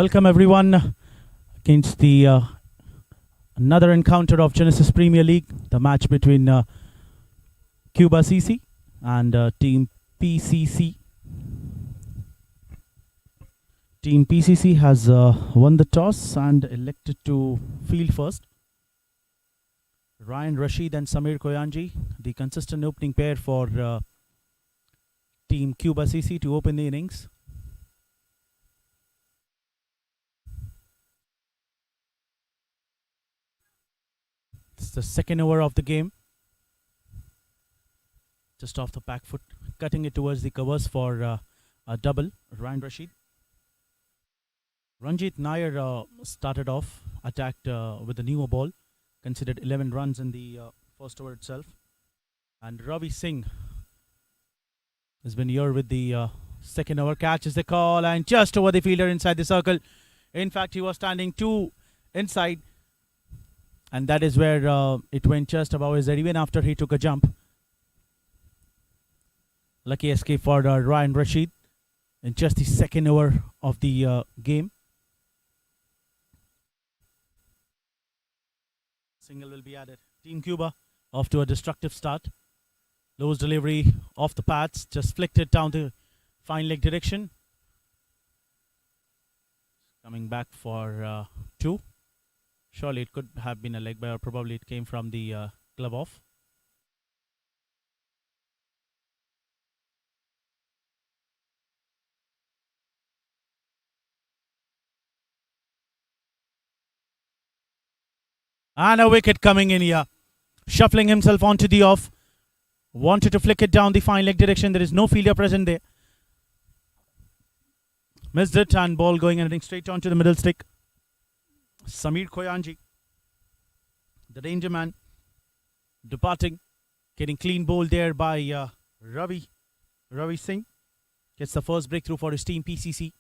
Welcome everyone against the another encounter of Genesis Premier League, the match between CUBA CC and Team PCC. Team PCC has won the toss and elected to field first. Ryan Rashid and Samir Koyanji, the consistent opening pair for Team CUBA CC to open the innings. It's the second over of the game. Just off the back foot, cutting it towards the covers for a double. Ryan Rashid. Ranjit Nair started off, attacked with a newer ball, considered 11 runs in the first over itself. And Ravi Singh has been here with the second over. Catches the call and just over the fielder inside the circle. In fact, he was standing two inside. And that is where it went just above his head, even after he took a jump. Lucky escape for Ryan Rashid in just the second over of the game. Single will be added. Team Cuba off to a destructive start. Lowe's delivery off the pads, just flicked it down the fine leg direction. Coming back for two. Surely it could have been a leg by, or probably it came from the glove off. And a wicket coming in here. Shuffling himself onto the off. Wanted to flick it down the fine leg direction. There is no fielder present there. Missed it and ball going and straight onto the middle stick. Samir Koyanji, the danger man, departing, getting clean bowled there by Ravi Singh. Gets the first breakthrough for his team PCC.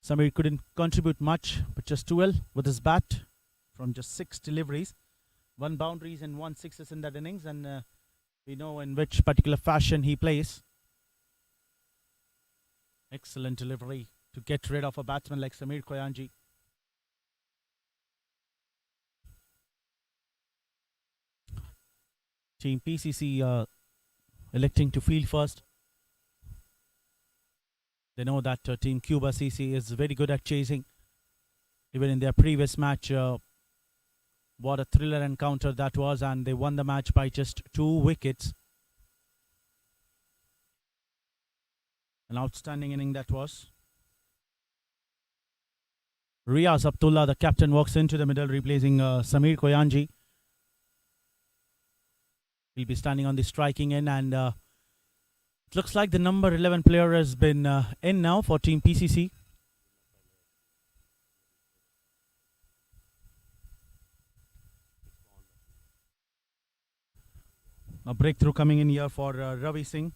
Samir couldn't contribute much, but just 12 with his bat from just 6 deliveries. 1 boundaries and 1 sixes in that innings, and we know in which particular fashion he plays. Excellent delivery to get rid of a batsman like Samir Koyanji. Team PCC electing to field first. They know that Team CUBA CC is very good at chasing. Even in their previous match, what a thriller encounter that was, and they won the match by just 2 wickets. An outstanding inning that was. Riaz Abdullah, the captain, walks into the middle, replacing Samir Koyanji. He'll be standing on the striking end, and it looks like the number 11 player has been in now for Team PCC. A breakthrough coming in here for Ravi Singh.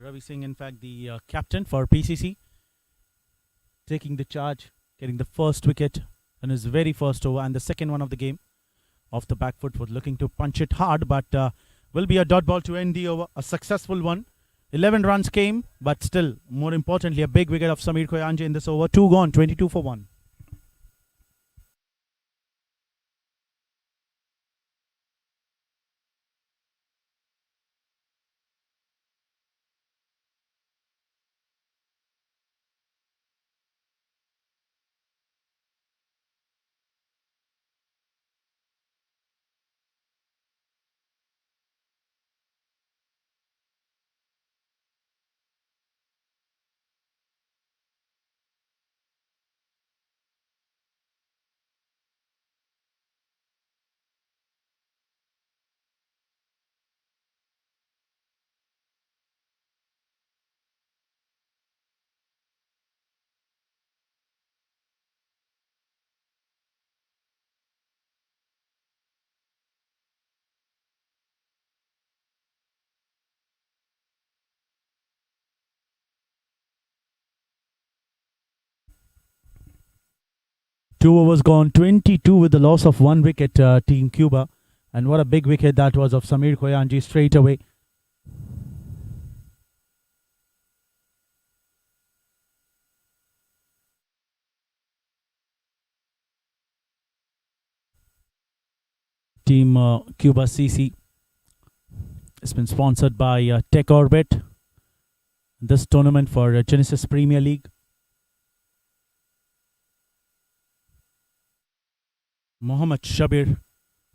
Ravi Singh, in fact, the captain for PCC, taking the charge, getting the first wicket in his very first over and the second one of the game. Off the back foot, was looking to punch it hard, but will be a dot ball to end the over. A successful one. 11 runs came, but still, more importantly, a big wicket of Samir Koyanji in this over. 2 gone, 22 for 1. Two overs gone, 22 with the loss of 1 wicket, Team Cuba. And what a big wicket that was of Samir Koyanji straight away. Team CUBA CC. It's been sponsored by Tech Orbit. This tournament for Genesis Premier League. Mohammad Shabir,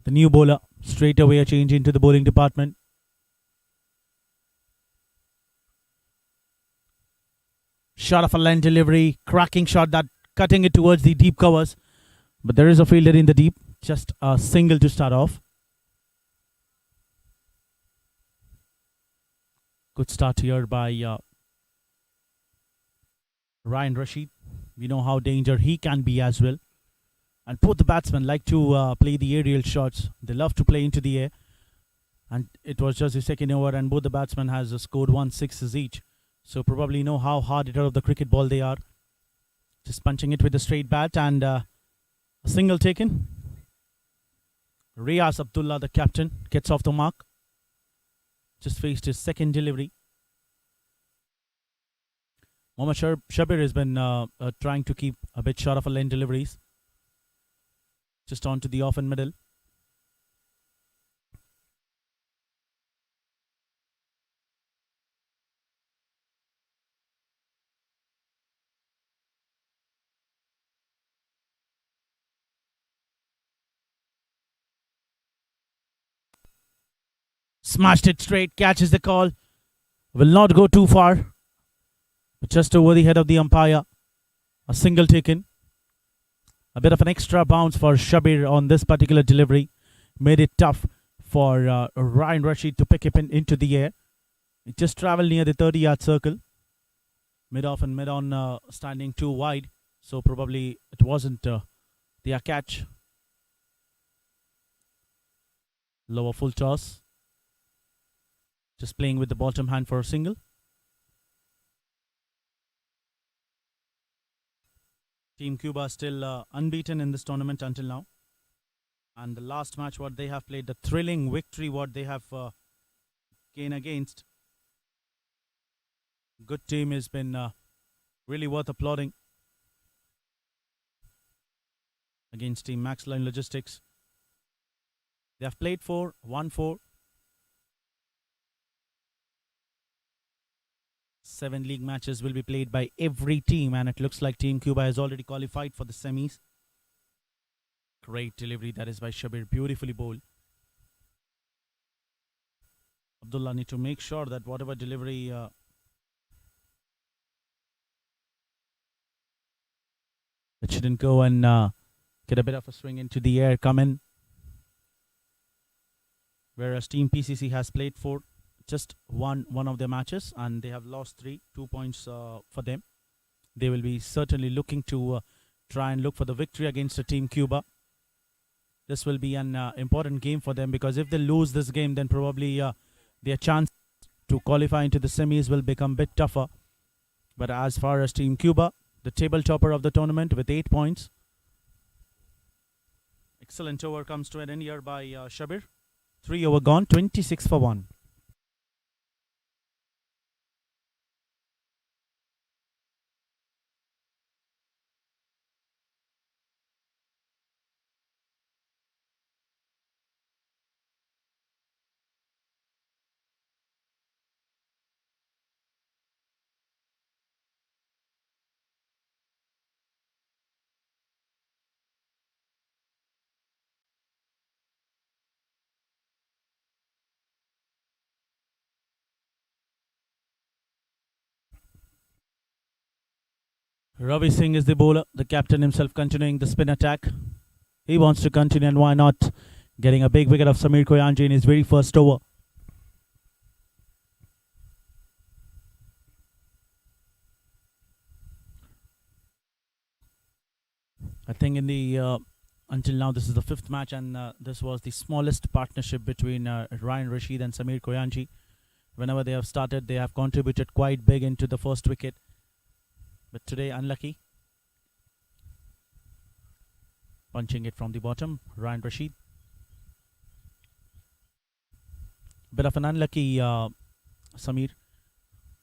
the new bowler, straight away a change into the bowling department. Shot of a line delivery, cracking shot that cutting it towards the deep covers. But there is a fielder in the deep, just a single to start off. Good start here by Ryan Rashid. We know how danger he can be as well. And both the batsmen like to play the aerial shots. They love to play into the air. And it was just the second over and both the batsmen has scored 1 sixes each. So probably know how hard hitter of the cricket ball they are. Just punching it with a straight bat and a single taken. Riaz Abdullah, the captain, gets off the mark. Just faced his second delivery. Mohammad Shabir has been trying to keep a bit short of a lane deliveries. Just on to the off and middle. Smashed it straight, catches the call. Will not go too far. But just over the head of the umpire. A single taken. A bit of an extra bounce for Shabir on this particular delivery. Made it tough for Ryan Rashid to pick it into the air. It just travelled near the 30-yard circle. Mid-off and mid-on standing too wide. So probably it wasn't the catch. Lower full toss. Just playing with the bottom hand for a single. Team Cuba still unbeaten in this tournament until now. And the last match what they have played, the thrilling victory what they have gained against. Good team has been really worth applauding. Against Team Maxline Logistics. They have played 4, won 4. 7 league matches will be played by every team and it looks like Team Cuba has already qualified for the semis. Great delivery that is by Shabir, beautifully bowled. Abdullah need to make sure that whatever delivery it shouldn't go and get a bit of a swing into the air, come in. Whereas Team PCC has played 4. Just won one of their matches and they have lost 3, 2 points for them. They will be certainly looking to try and look for the victory against the Team Cuba. This will be an important game for them because if they lose this game, then probably their chance to qualify into the semis will become a bit tougher. But as far as Team Cuba, the table topper of the tournament with 8 points. Excellent over comes to an end here by Shabir. 3 over gone, 26 for 1. Ravi Singh is the bowler, the captain himself continuing the spin attack. He wants to continue and why not? Getting a big wicket of Samir Koyanji in his very first over. I think in the until now this is the 5th match and this was the smallest partnership between Ryan Rashid and Samir Koyanji. Whenever they have started, they have contributed quite big into the first wicket. But today, unlucky. Punching it from the bottom, Ryan Rashid. Bit of an unlucky Samir.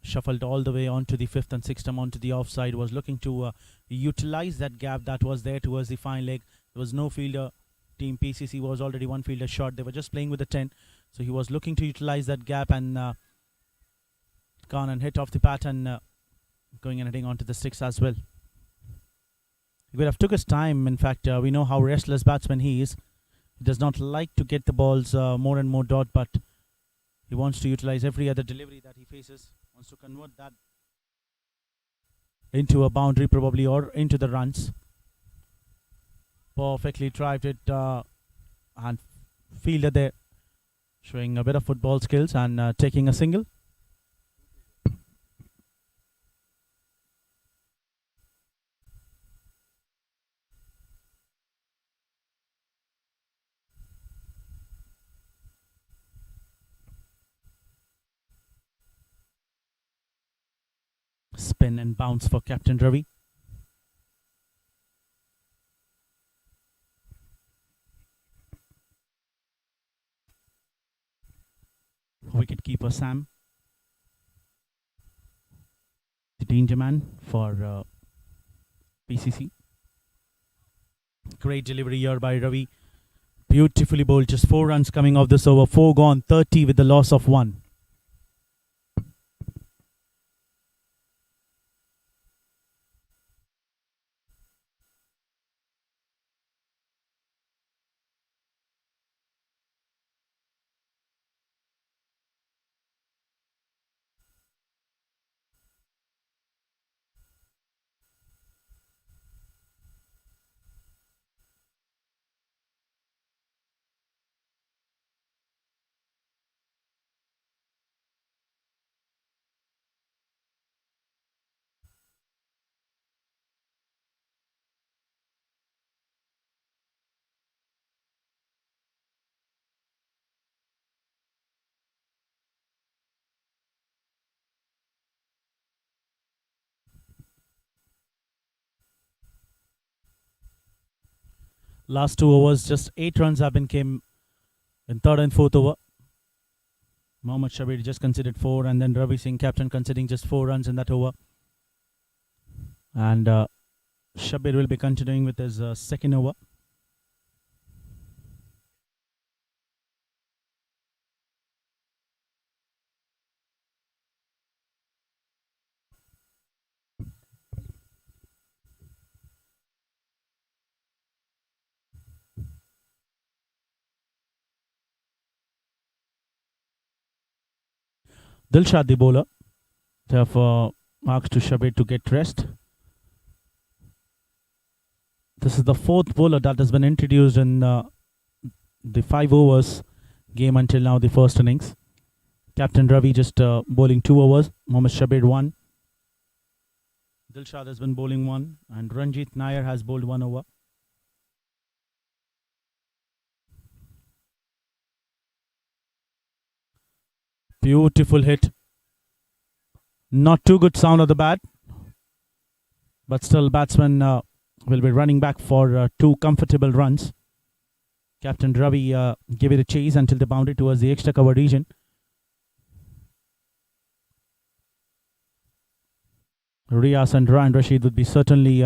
Shuffled all the way onto the 5th and 6th onto the offside. Was looking to utilize that gap that was there towards the fine leg. There was no fielder Team PCC was already one fielder short. They were just playing with the 10. So he was looking to utilize that gap and gone and hit off the bat and going and hitting onto the sticks as well. He would have took his time. In fact, we know how restless batsman he is. He does not like to get the balls more and more dot, but he wants to utilize every other delivery that he faces. Wants to convert that into a boundary probably or into the runs. Perfectly drived it and fielder there, showing a bit of football skills and taking a single. Spin and bounce for Captain Ravi. Wicketkeeper Sam, the danger man for PCC. Great delivery here by Ravi. Beautifully bowled. Just 4 runs coming off this over. 4 gone, 30 with the loss of 1. Last 2 overs, just 8 runs have been came in 3rd and 4th over. Mohammad Shabir just considered 4, and then Ravi Singh, captain, considering just 4 runs in that over. And Shabir will be continuing with his 2nd over. Dilshad, the bowler, therefore marks to Shabir to get rest. This is the 4th bowler that has been introduced in the 5 overs game until now, the first innings. Captain Ravi just bowling 2 overs. Mohammad Shabir 1. Dilshad has been bowling 1. And Ranjit Nair has bowled 1 over. Beautiful hit. Not too good sound of the bat. But still, batsman will be running back for 2 comfortable runs. Captain Ravi gave it a chase until the boundary towards the extra cover region. Riaz and Ryan Rashid would be certainly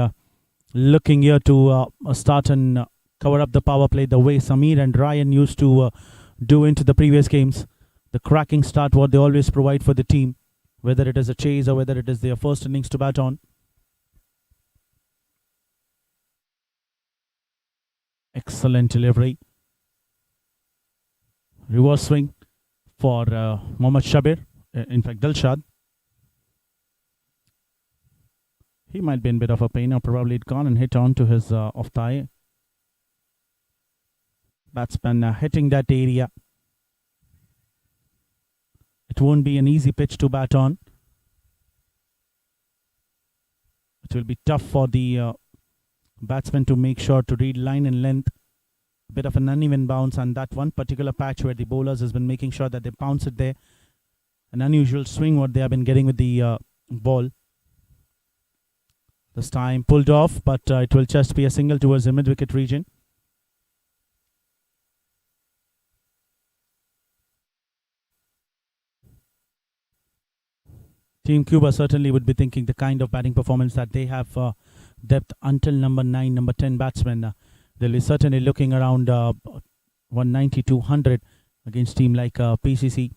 looking here to start and cover up the power play the way Samir and Ryan used to do into the previous games. The cracking start what they always provide for the team, whether it is a chase or whether it is their first innings to bat on. Excellent delivery. Reverse swing for Mohammad Shabir, in fact Dilshad. He might be in a bit of a pain, or probably it gone and hit on to his off thigh. Batsman hitting that area. It won't be an easy pitch to bat on. It will be tough for the batsman to make sure to read line and length. A bit of an uneven bounce, and that one particular patch where the bowlers has been making sure that they bounce it there. An unusual swing what they have been getting with the ball. This time pulled off, but it will just be a single towards the mid-wicket region. Team Cuba certainly would be thinking the kind of batting performance that they have depth until number 9, number 10 batsmen. they'll be certainly looking around 190 to 100 against team like PCC.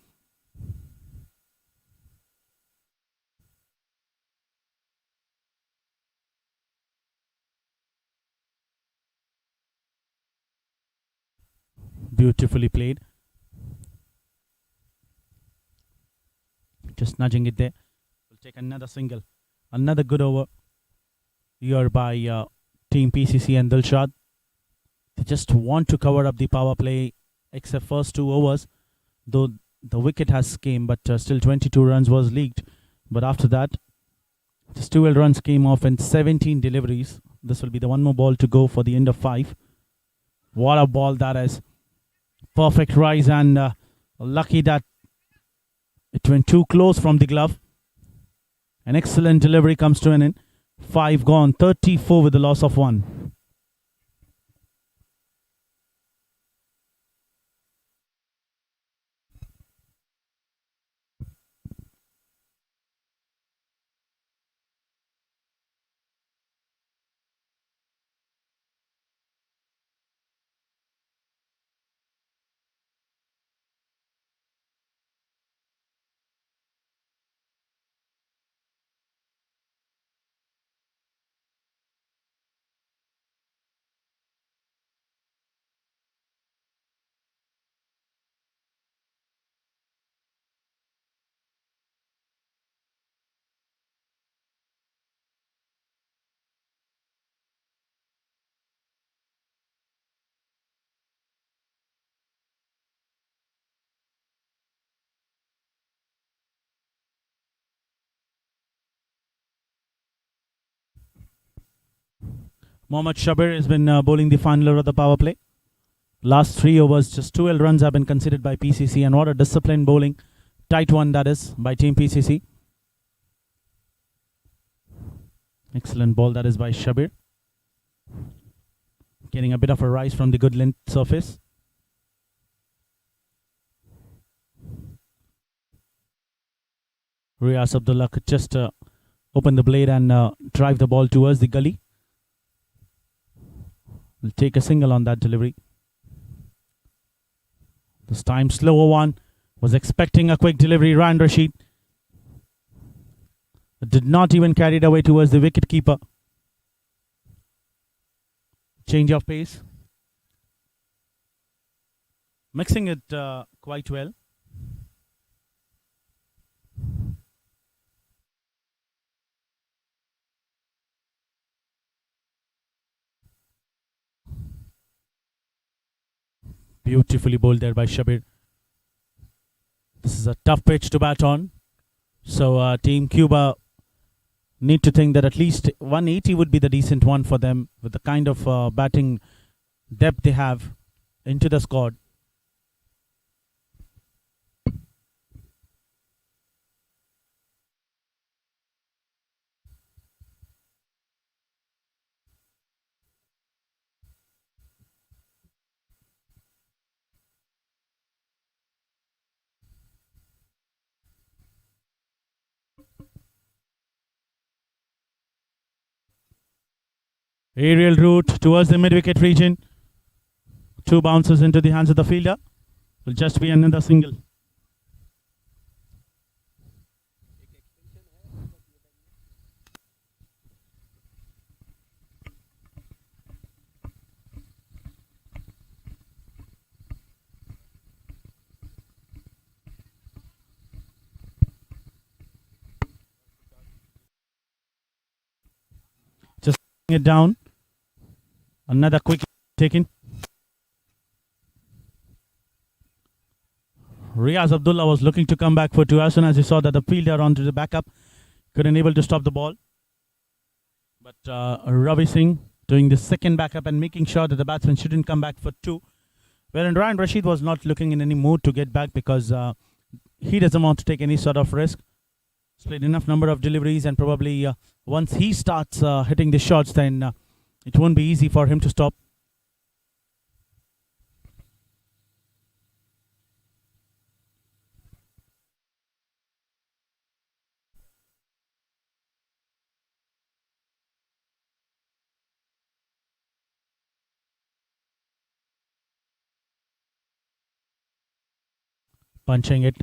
Beautifully played. Just nudging it there. We'll take another single. Another good over here by team PCC and Dilshad. They just want to cover up the power play, except first 2 overs. Though the wicket has came, but still 22 runs was leaked. But after that, just 12 runs came off and 17 deliveries. This will be the one more ball to go for the end of 5. What a ball that is. Perfect rise, and lucky that it went too close from the glove. An excellent delivery comes to an end. 5 gone, 34 with the loss of 1. Mohammad Shabir has been bowling the final over of the power play. Last 3 overs, just 12 runs have been considered by PCC, and what a disciplined bowling. Tight one that is by team PCC. Excellent ball that is by Shabir. Getting a bit of a rise from the good length surface. Riaz Abdullah could just open the blade and drive the ball towards the gully. Will take a single on that delivery. This time slower one. Was expecting a quick delivery. Ryan Rashid did not even carry it away towards the wicket keeper. Change of pace. Mixing it quite well. Beautifully bowled there by Shabir. This is a tough pitch to bat on. So Team Cuba need to think that at least 180 would be the decent one for them with the kind of batting depth they have into the squad. Aerial route towards the mid-wicket region. 2 bounces into the hands of the fielder. Will just be another single. Just it down. Another quick taken. Riaz Abdullah was looking to come back for 2 as soon as he saw that the fielder onto the backup couldn't able to stop the ball. But Ravi Singh doing the second backup and making sure that the batsman shouldn't come back for 2. Wherein Ryan Rashid was not looking in any mood to get back because he doesn't want to take any sort of risk. He's played enough number of deliveries, and probably once he starts hitting the shots, then it won't be easy for him to stop. punching it.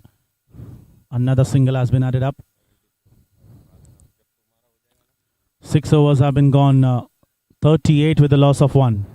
Another single has been added up. 6 overs have been gone. 38 with a loss of 1.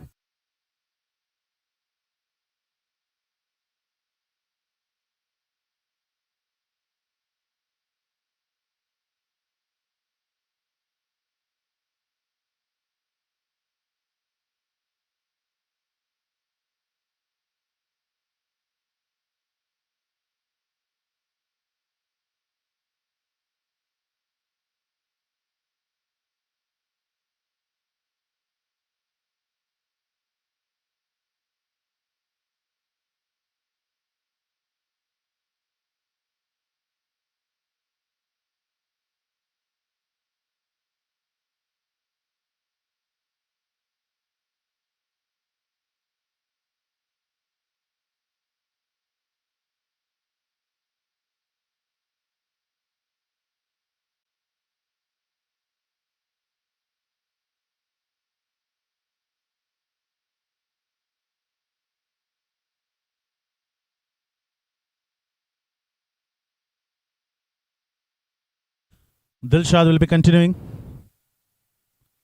Dilshad will be continuing.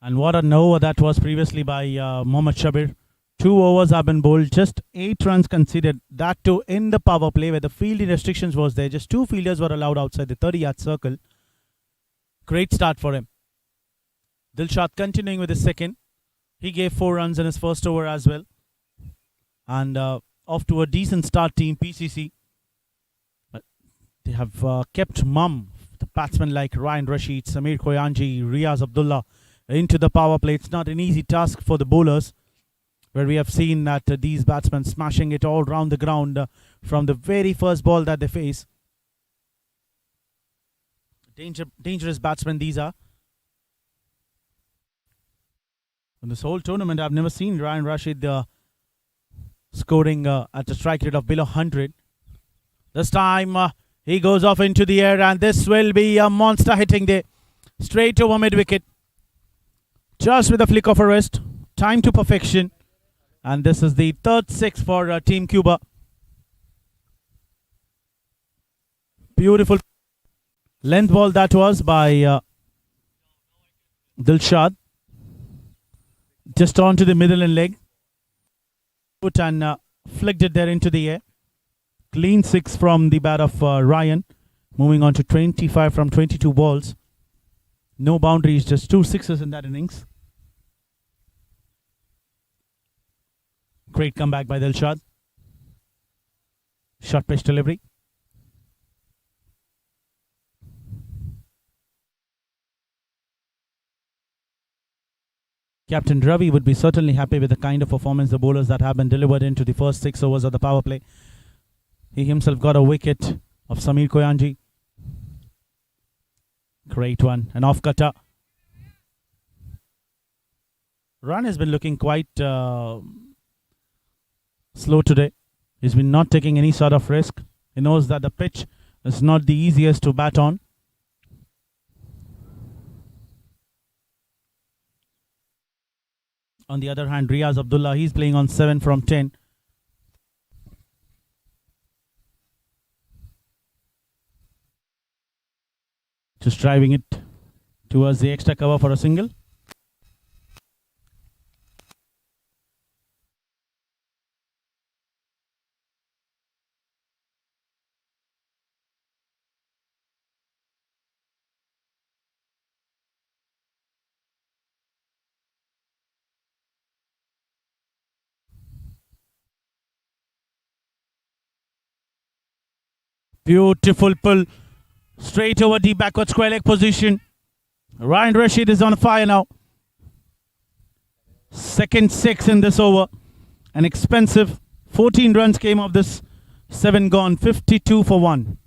And what an over that was previously by Mohammad Shabir. 2 overs have been bowled, just 8 runs conceded. That too in the power play where the fielding restrictions was there. Just 2 fielders were allowed outside the 30-yard circle. Great start for him. Dilshad continuing with his second. He gave 4 runs in his first over as well. And off to a decent start, team PCC. They have kept mum, the batsmen like Ryan Rashid, Samir Khoyanji, Riaz Abdullah into the power play. It's not an easy task for the bowlers, where we have seen that these batsmen smashing it all round the ground from the very first ball that they face. Dangerous batsmen these are. In this whole tournament, I've never seen Ryan Rashid scoring at a strike rate of below 100. This time he goes off into the air, and this will be a monster hitting there. Straight over mid-wicket. Just with a flick of a wrist. Time to perfection. And this is the third 6 for Team Cuba. Beautiful length ball that was by Dilshad. Just onto the middle and leg. Put and flicked it there into the air. Clean 6 from the bat of Ryan. Moving on to 25 from 22 balls. No boundaries, just 2 sixes in that innings. Great comeback by Dilshad. Short pitch delivery. Captain Ravi would be certainly happy with the kind of performance the bowlers that have been delivered into the first 6 overs of the power play. He himself got a wicket of Samir Khoyanji. Great one. An off cutter. Run has been looking quite slow today. He's been not taking any sort of risk. He knows that the pitch is not the easiest to bat on. On the other hand, Riaz Abdullah, he's playing on 7 from 10. Just driving it towards the extra cover for a single. Beautiful pull. Straight over the backward square leg position. Ryan Rashid is on fire now. Second 6 in this over. An expensive 14 runs came off this. 7 gone. 52 for 1.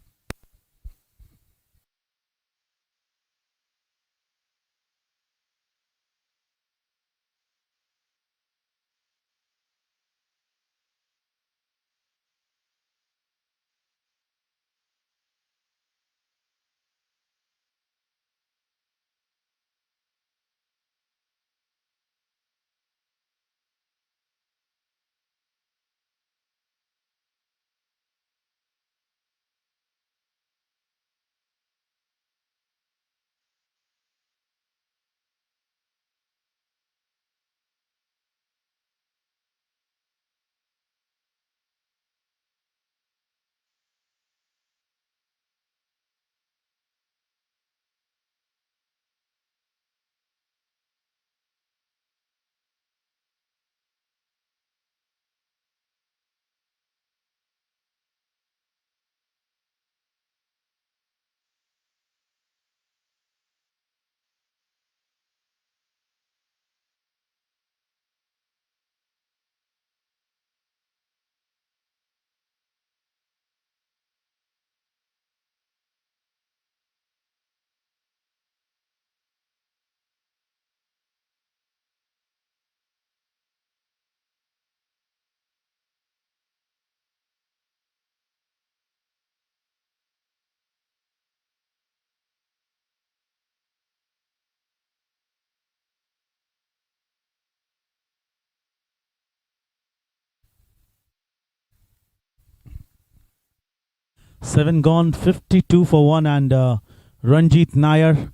7 gone, 52 for 1, and Ranjit Nair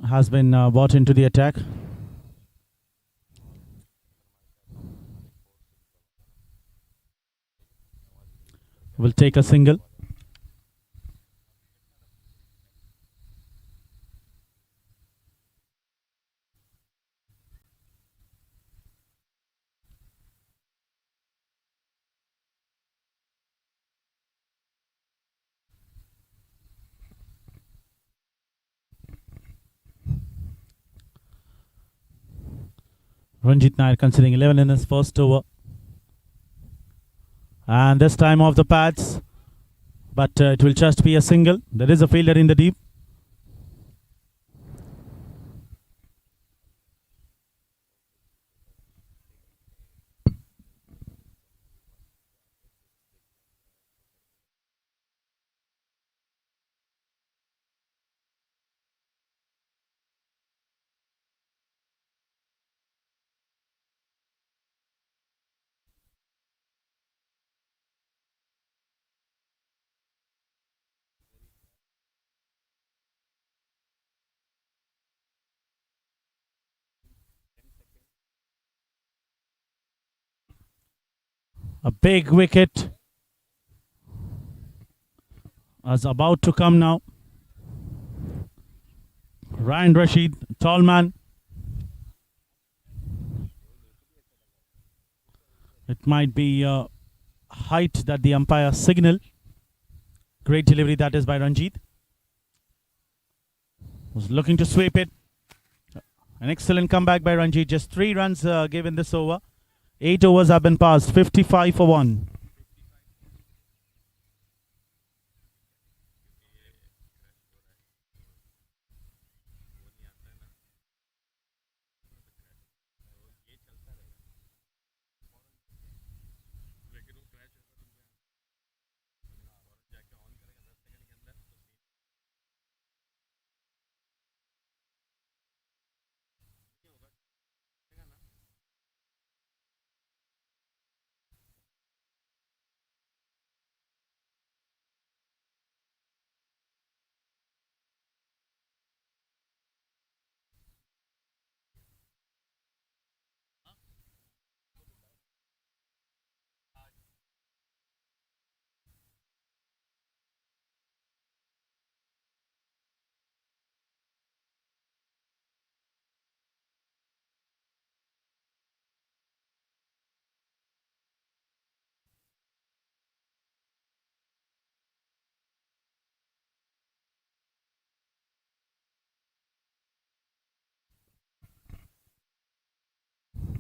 has been brought into the attack. Will take a single. Ranjit Nair considering 11 in his first over. And this time off the pads. But it will just be a single. There is a fielder in the deep. A big wicket is about to come now. Ryan Rashid, tall man. It might be height that the umpire signal. Great delivery that is by Ranjit. Was looking to sweep it. An excellent comeback by Ranjit. Just 3 runs given this over. 8 overs have been passed. 55 for 1.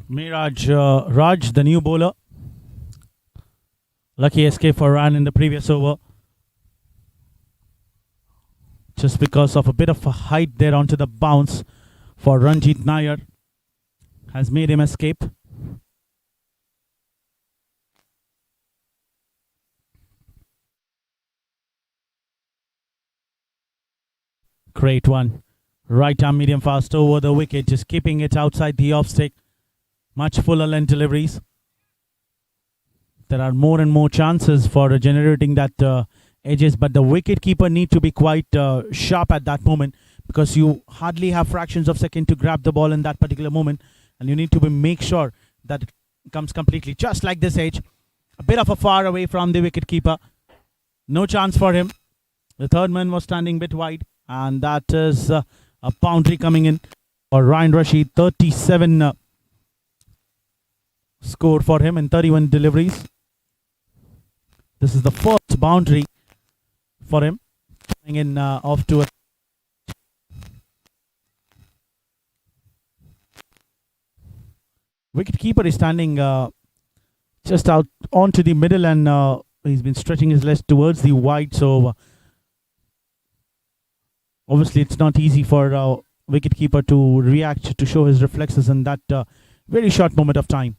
Miraj Raj, the new bowler. Lucky escape for Ryan in the previous over. Just because of a bit of a height there onto the bounce for Ranjit Nair has made him escape. Great one. Right arm medium fast over the wicket, just keeping it outside the off stick. Much fuller length deliveries. There are more and more chances for generating that edges, but the wicket keeper need to be quite sharp at that moment, because you hardly have fractions of second to grab the ball in that particular moment, and you need to make sure that it comes completely just like this edge. A bit of a far away from the wicket keeper. No chance for him. The third man was standing a bit wide, and that is a boundary coming in for Ryan Rashid. 37 score for him in 31 deliveries. This is the first boundary for him, coming in off to a wicket keeper is standing just out onto the middle, and he's been stretching his legs towards the wide, so obviously it's not easy for wicket keeper to react, to show his reflexes in that very short moment of time.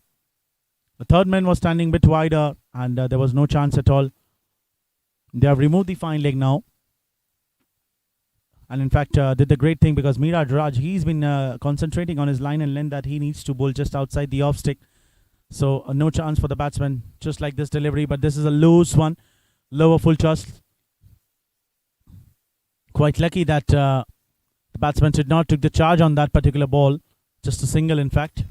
The third man was standing a bit wider, and there was no chance at all. They have removed the fine leg now, and in fact did the great thing, because Miraj Raj, he's been concentrating on his line and length that he needs to bowl just outside the off stick. So no chance for the batsman, just like this delivery, but this is a loose one. lower full toss. Quite lucky that the batsman did not took the charge on that particular ball. Just a single, in fact.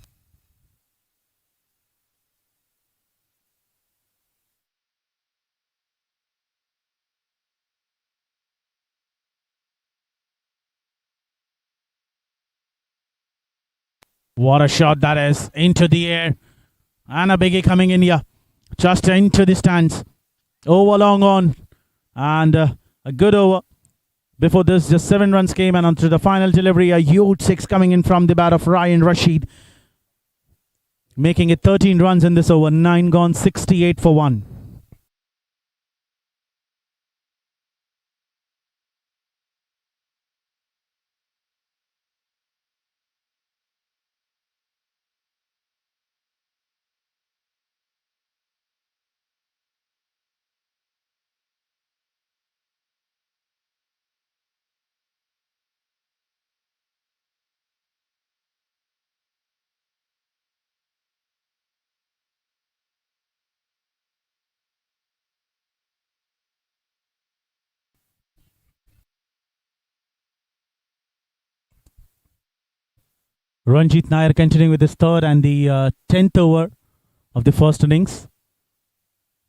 What a shot that is. Into the air. And a biggie coming in here. Just into the stands. Over long on. And a good over. Before this, just 7 runs came, and onto the final delivery, a huge 6 coming in from the bat of Ryan Rashid, making it 13 runs in this over. 9 gone, 68 for 1. Ranjit Nair continuing with his third and the 10th over of the first innings.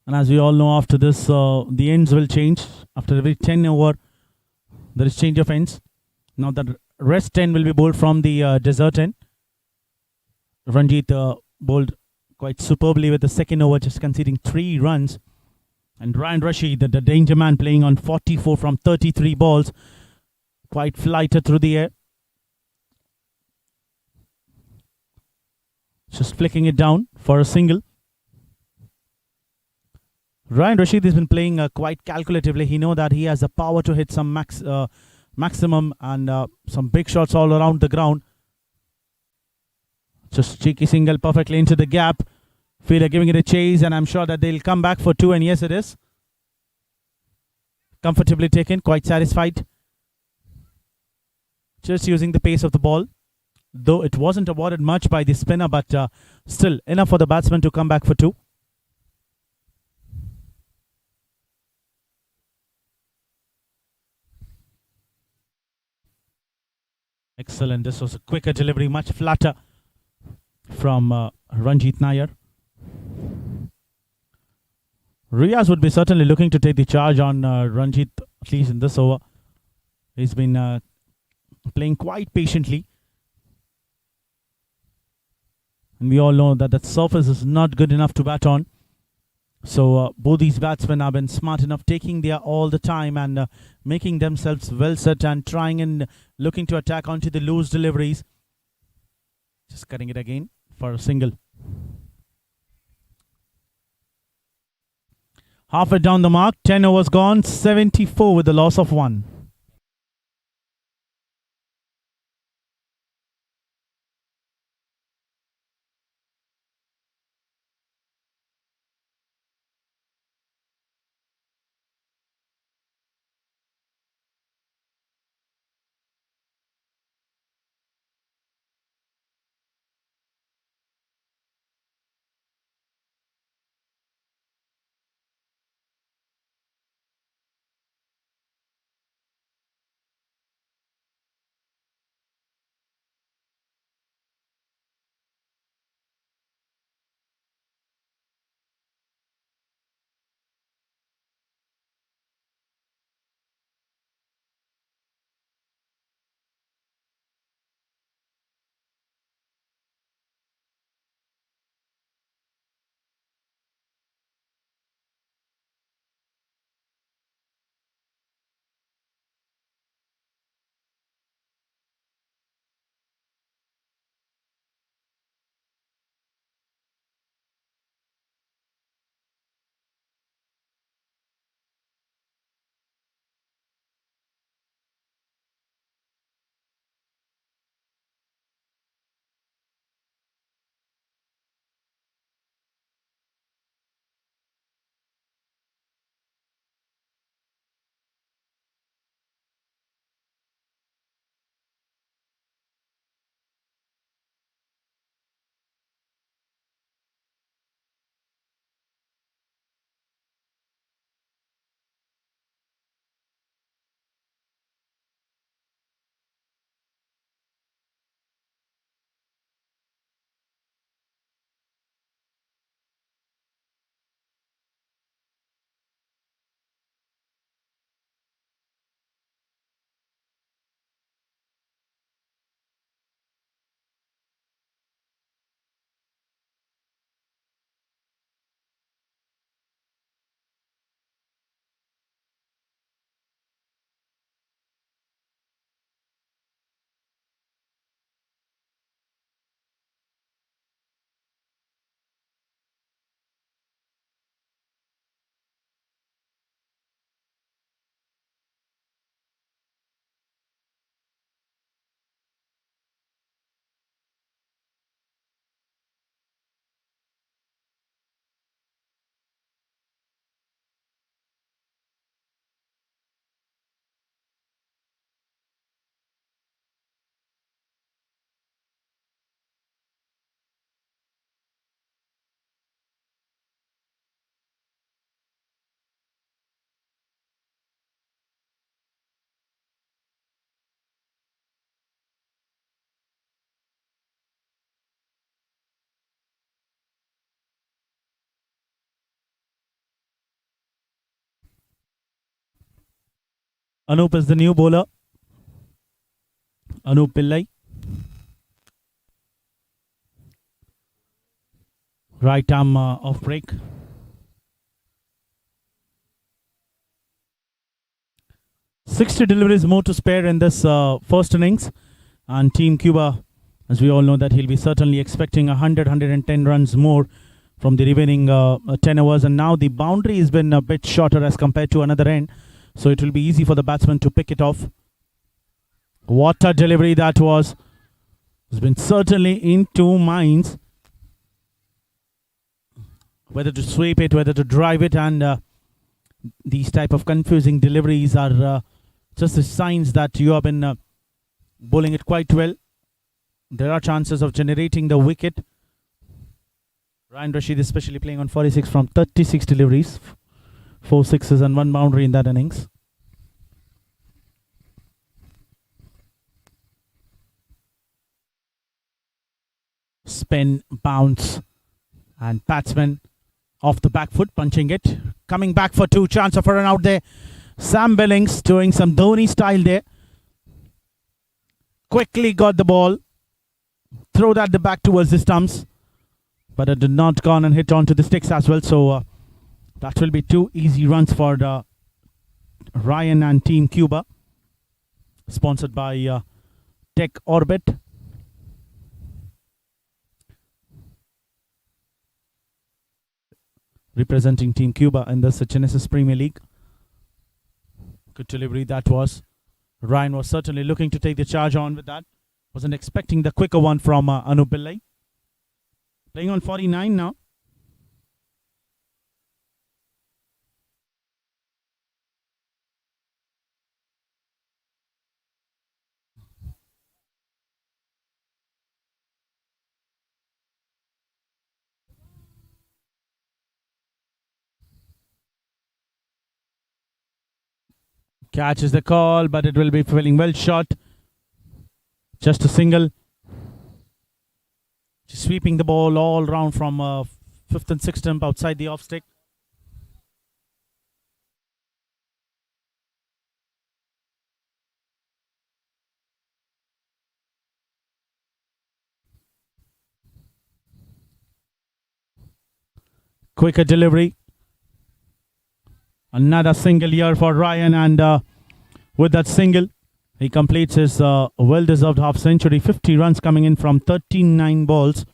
And as we all know, after this, the ends will change. After every 10 over, there is change of ends. Now the rest 10 will be bowled from the desert end. Ranjit bowled quite superbly with the second over, just conceding 3 runs. And Ryan Rashid, the danger man, playing on 44 from 33 balls, quite flighted through the air. Just flicking it down for a single. Ryan Rashid has been playing quite calculatively. He knows that he has the power to hit some maximum and some big shots all around the ground. Just cheeky single perfectly into the gap. Fielder giving it a chase, and I'm sure that they'll come back for 2, and yes, it is. Comfortably taken, quite satisfied. Just using the pace of the ball. Though it wasn't awarded much by the spinner, but still enough for the batsman to come back for 2. Excellent. This was a quicker delivery, much flatter from Ranjit Nair. Riaz would be certainly looking to take the charge on Ranjit, at least in this over. He's been playing quite patiently. And we all know that that surface is not good enough to bat on. So both these batsmen have been smart enough, taking their all the time and making themselves well set and trying and looking to attack onto the loose deliveries. Just cutting it again for a single. Halfway down the mark, 10 overs gone, 74 with the loss of 1. Anup is the new bowler. Anup Pillai. Right arm off break. "60 deliveries more to spare in this first innings, and Team Cuba, as we all know, that he'll be certainly expecting 110 runs more from the remaining 10 overs, and now the boundary has been a bit shorter as compared to another end, so it will be easy for the batsman to pick it off. What a delivery that was. Has been certainly in two minds whether to sweep it, whether to drive it, and these type of confusing deliveries are just the signs that you have been bowling it quite well. There are chances of generating the wicket. Ryan Rashid especially playing on 46 from 36 deliveries, 4 sixes and 1 boundary in that innings. Spin, bounce, and batsman off the back foot, punching it. Coming back for 2, chance of a run out there. Sam Billings doing some Dhoni style there. Quickly got the ball. Throw that back towards the stumps. But it did not go on and hit onto the sticks as well. So that will be 2 easy runs for Ryan and Team Cuba. Sponsored by Tech Orbit. Representing Team Cuba in the Genesis Premier League. Good delivery that was. Ryan was certainly looking to take the charge on with that. Wasn't expecting the quicker one from Anup Pillai. Playing on 49 now. Catches the call, but it will be feeling well shot. Just a single. Just sweeping the ball all round from 5th and 6th stump outside the off stick. Quicker delivery. Another single here for Ryan, and with that single, he completes his well-deserved half century. 50 runs coming in from 39 balls.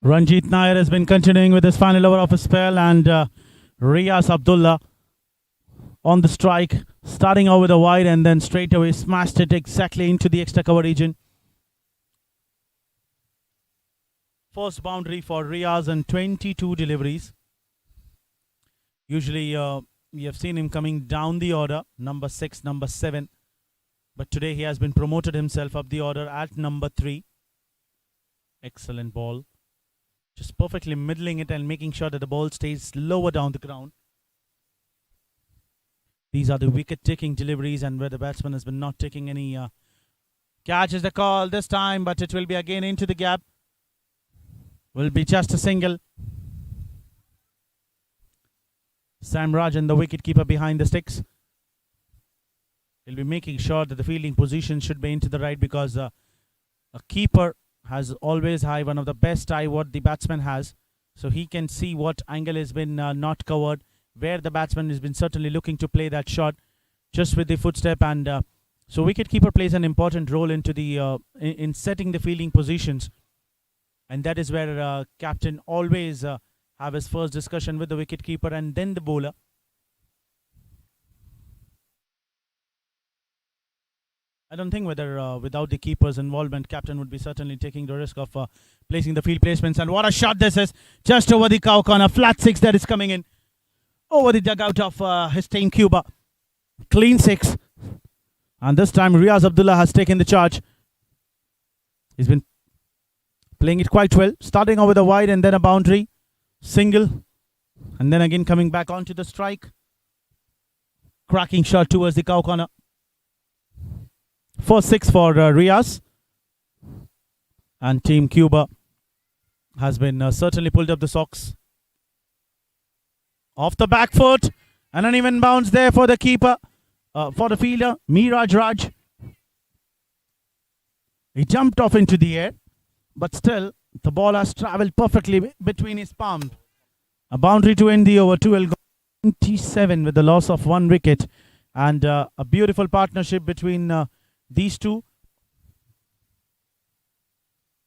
Ranjit Nair has been continuing with his final over of his spell, and Riyas Abdullah on the strike, starting out with a wide and then straight away smashed it exactly into the extra cover region. First boundary for Riaz and 22 deliveries. Usually we have seen him coming down the order, number 6, number 7. But today he has been promoted himself up the order at number 3. Excellent ball. Just perfectly middling it and making sure that the ball stays lower down the ground. These are the wicket-taking deliveries, and where the batsman has been not taking any catch is the call this time, but it will be again into the gap. Will be just a single. Sam Rajan, the wicketkeeper behind the sticks, will be making sure that the fielding position should be into the right, because a keeper has always one of the best eye what the batsman has, so he can see what angle has been not covered, where the batsman has been certainly looking to play that shot just with the footstep, and so wicketkeeper plays an important role into the in setting the fielding positions, and that is where captain always have his first discussion with the wicketkeeper and then the bowler. I don't think whether without the keeper's involvement, captain would be certainly taking the risk of placing the field placements. And what a shot this is, just over the cow corner, flat 6 that is coming in over the dugout of his team Cuba. Clean 6. And this time Riaz Abdullah has taken the charge. He's been playing it quite well, starting off with a wide and then a boundary, single, and then again coming back onto the strike. Cracking shot towards the cow corner. 4-6 for Riaz. And Team Cuba has been certainly pulled up the socks. Off the back foot. And an even bounce there for the keeper. For the fielder, Miraj Raj. He jumped off into the air. But still, the ball has travelled perfectly between his palms. A boundary to end the over. 27 with the loss of 1 wicket. And a beautiful partnership between these two.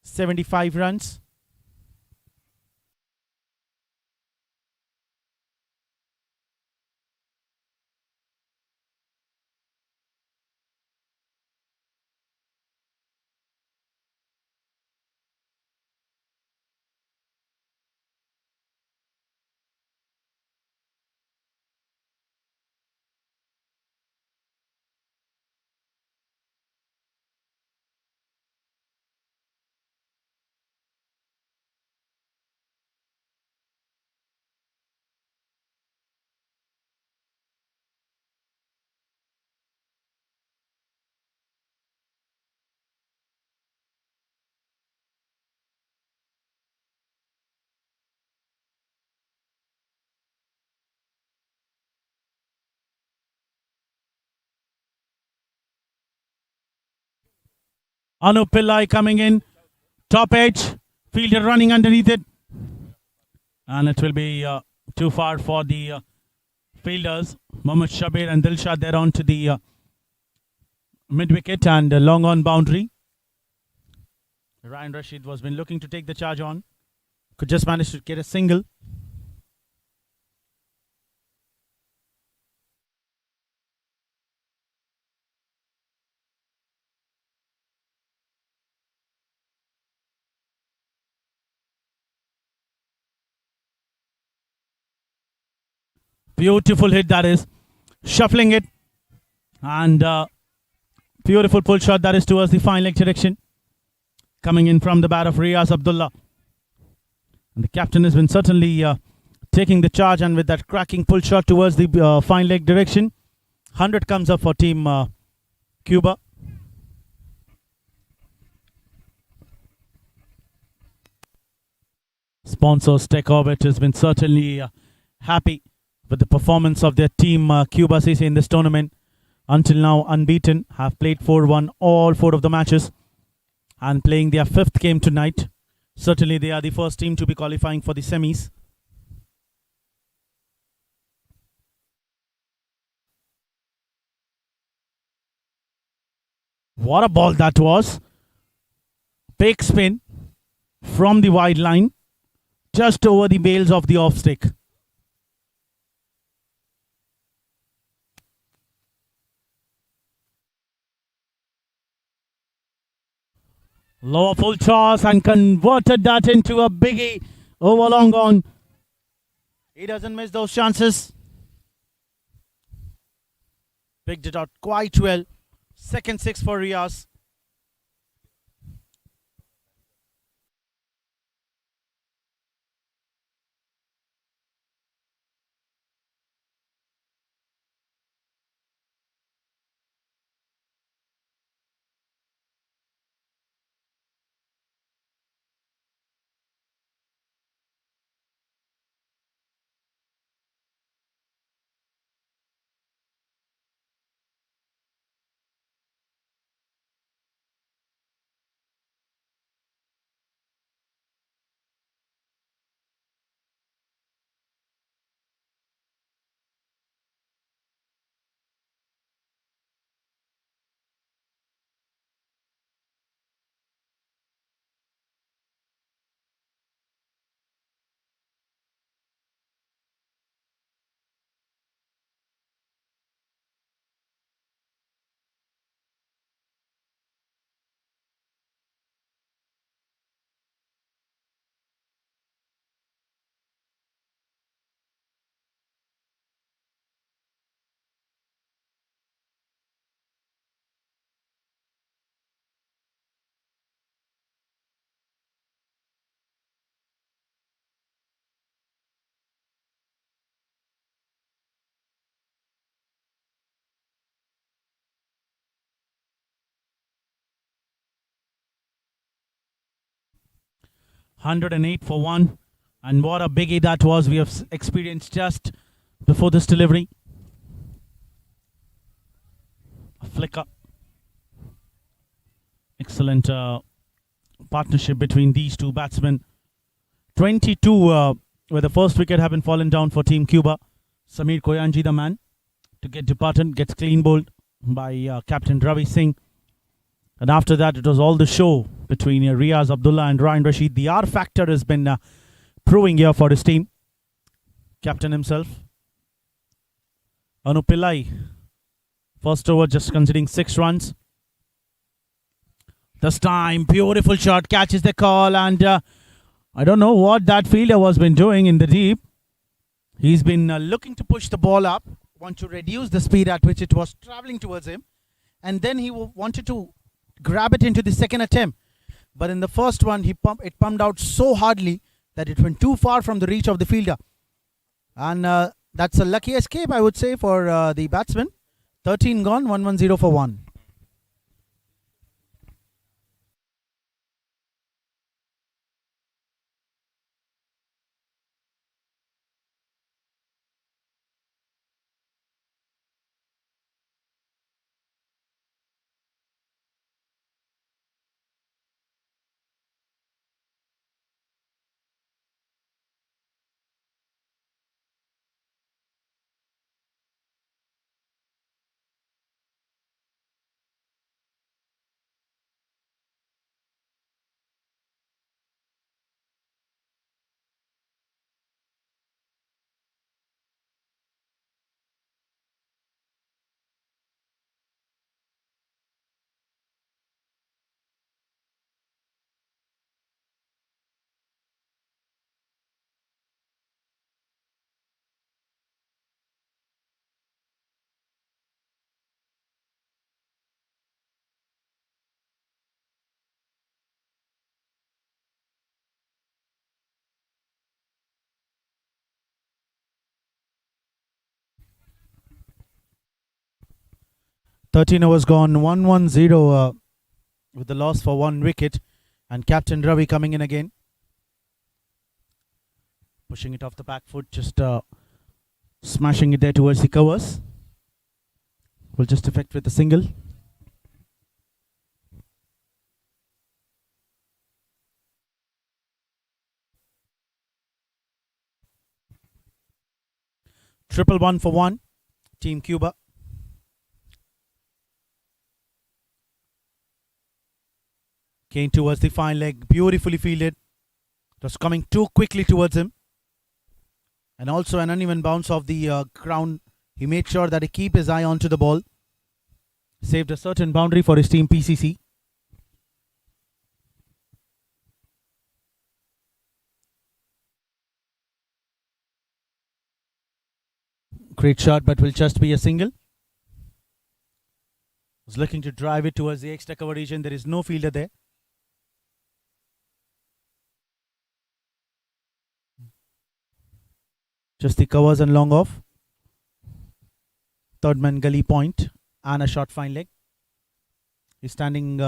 75 runs. Anu Pillai coming in. Top edge. Fielder running underneath it. And it will be too far for the fielders. Mohammad Shabir and Dilshad there on to the mid wicket and long on boundary. Ryan Rashid was been looking to take the charge on. Could just manage to get a single. Beautiful hit that is. Shuffling it. And beautiful pull shot that is towards the fine leg direction. Coming in from the bat of Riaz Abdullah. And the captain has been certainly taking the charge, and with that cracking pull shot towards the fine leg direction. 100 comes up for Team Cuba. Sponsors Tech Orbit has been certainly happy with the performance of their team CUBA CC in this tournament. Until now unbeaten, have played 4-1 all 4 of the matches and playing their 5th game tonight. Certainly they are the first team to be qualifying for the semis. What a ball that was. Big spin from the wide line, just over the bails of the off stick. Lower full toss and converted that into a biggie. Over long on. He doesn't miss those chances. Picked it out quite well. Second six for Riaz. $108 for one. And what a biggie that was we have experienced just before this delivery. A flicker. Excellent partnership between these two batsmen. 22 where the first wicket had been fallen down for Team Cuba. Samir Koyanji, the man to get departed, gets clean bowled by Captain Ravi Singh. And after that, it was all the show between Riaz Abdullah and Ryan Rashid. The R factor has been proving here for his team. Captain himself. Anu Pillai, first over just conceding 6 runs. This time, beautiful shot, catches the call, and I don't know what that fielder was been doing in the deep. He's been looking to push the ball up, want to reduce the speed at which it was traveling towards him, and then he wanted to grab it into the second attempt. But in the first one, it pumped out so hardly that it went too far from the reach of the fielder. And that's a lucky escape, I would say, for the batsman. 13 gone, 110 for 1. Thirteen overs gone, 110 with the loss for 1 wicket. And Captain Ravi coming in again. Pushing it off the back foot, just smashing it there towards the covers. Will just effect with a single. Triple 1 for 1. Team Cuba. Came towards the fine leg, beautifully fielded. It was coming too quickly towards him. And also an uneven bounce of the ground. He made sure that he keep his eye onto the ball. Saved a certain boundary for his team PCC. Great shot, but will just be a single. Was looking to drive it towards the extra cover region. There is no fielder there. Just the covers and long off. Third man gully point and a short fine leg. He's standing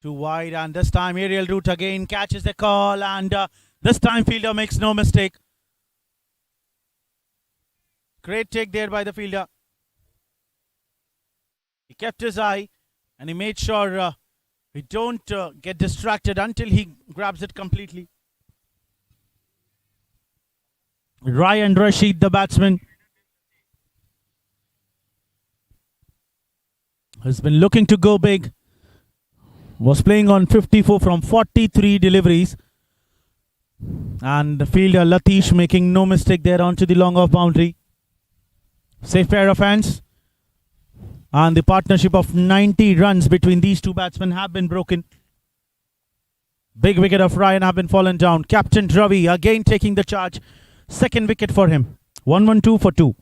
too wide, and this time aerial route again catches the call, and this time fielder makes no mistake. Great take there by the fielder. He kept his eye and he made sure he don't get distracted until he grabs it completely. Ryan Rashid, the batsman, has been looking to go big. Was playing on 54 from 43 deliveries. And the fielder Latish making no mistake there onto the long off boundary. Safe pair of hands. And the partnership of 90 runs between these two batsmen have been broken. Big wicket of Ryan have been fallen down. Captain Ravi again taking the charge. Second wicket for him. 1-1-2 for 2.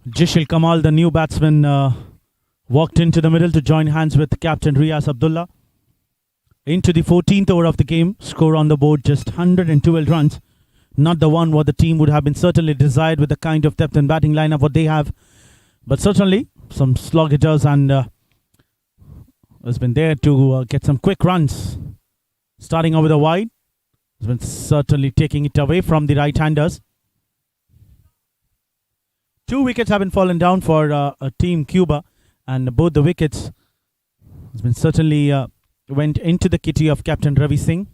Jishil Kamal, the new batsman, walked into the middle to join hands with Captain Riaz Abdullah. Into the 14th over of the game, score on the board just 112 runs. Not the one what the team would have been certainly desired with the kind of depth and batting lineup what they have. But certainly some slog hitters and has been there to get some quick runs. Starting over the wide, has been certainly taking it away from the right-handers. 2 wickets have been fallen down for Team Cuba, and both the wickets has been certainly went into the kitty of Captain Ravi Singh.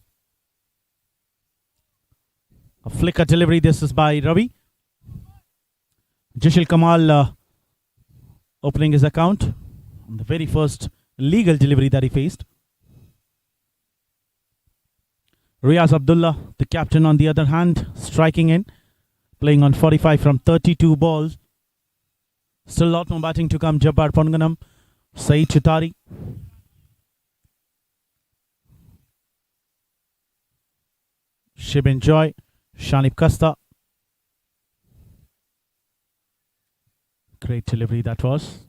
A flicker delivery, this is by Ravi. Jishil Kamal opening his account on the very first legal delivery that he faced. Riaz Abdullah, the captain on the other hand, striking in, playing on 45 from 32 balls. Still a lot more batting to come. Jabbar Ponganam, Saeed Chitari. Shibin Joy, Shanib Kasta. Great delivery that was.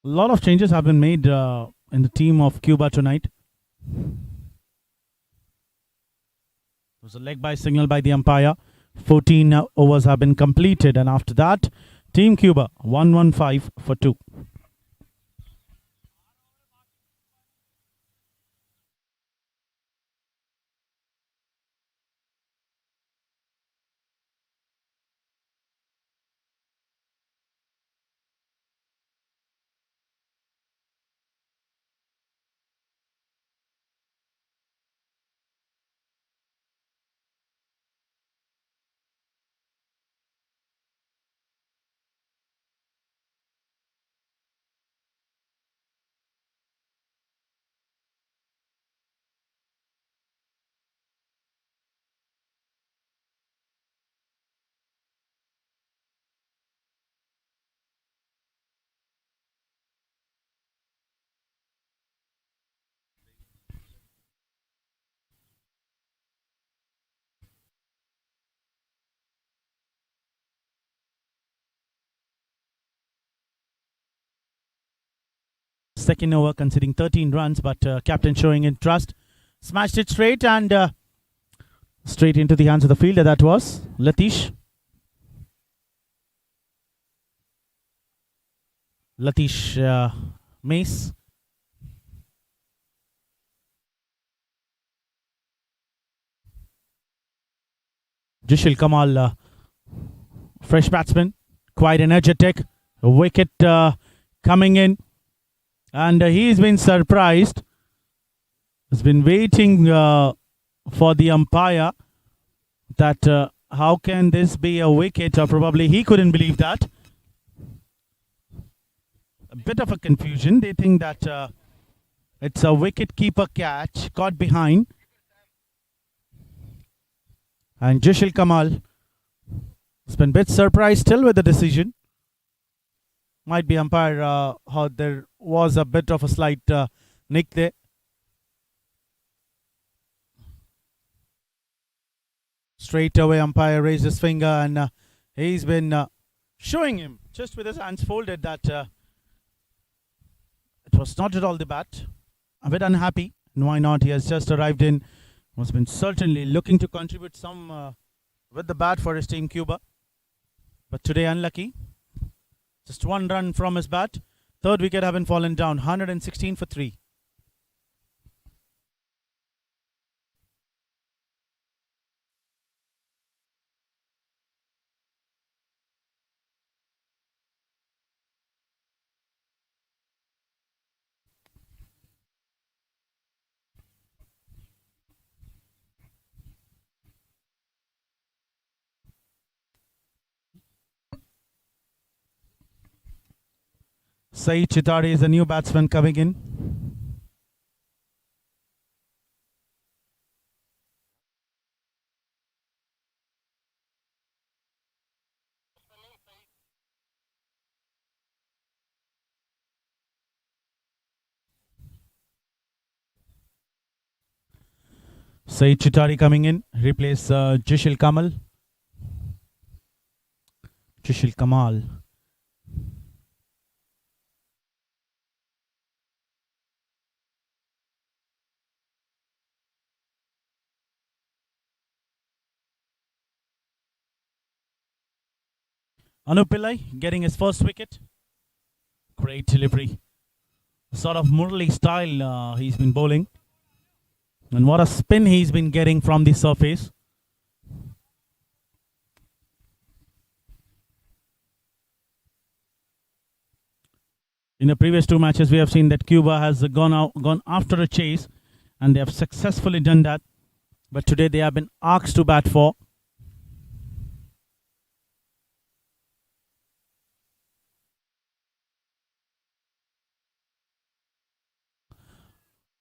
A lot of changes have been made in the team of Cuba tonight. It was a leg by signal by the umpire. 14 overs have been completed, and after that, Team Cuba 115 for 2. second over, conceding 13 runs, but captain showing interest. Smashed it straight and straight into the hands of the fielder. That was Latish Mace. Jishil Kamal, fresh batsman, quite energetic. A wicket coming in, and he's been surprised. He's been waiting for the umpire that how can this be a wicket, or probably he couldn't believe that. A bit of a confusion. They think that it's a wicket keeper catch, caught behind. And Jishil Kamal has been a bit surprised still with the decision. Might be umpire, how there was a bit of a slight nick there. Straight away umpire raised his finger and he's been showing him just with his hands folded that it was not at all the bat. A bit unhappy. And why not? He has just arrived in. Has been certainly looking to contribute some with the bat for his team Cuba. But today unlucky. Just one run from his bat. Third wicket having fallen down. 116 for 3. Saeed Chitari is a new batsman coming in. Saeed Chitari coming in. Replace Jishil Kamal. Jishil Kamal. Anup Pillai getting his first wicket. Great delivery. Sort of Murli style he's been bowling. And what a spin he's been getting from the surface. In the previous two matches, we have seen that Cuba has gone after a chase, and they have successfully done that. But today they have been asked to bat for.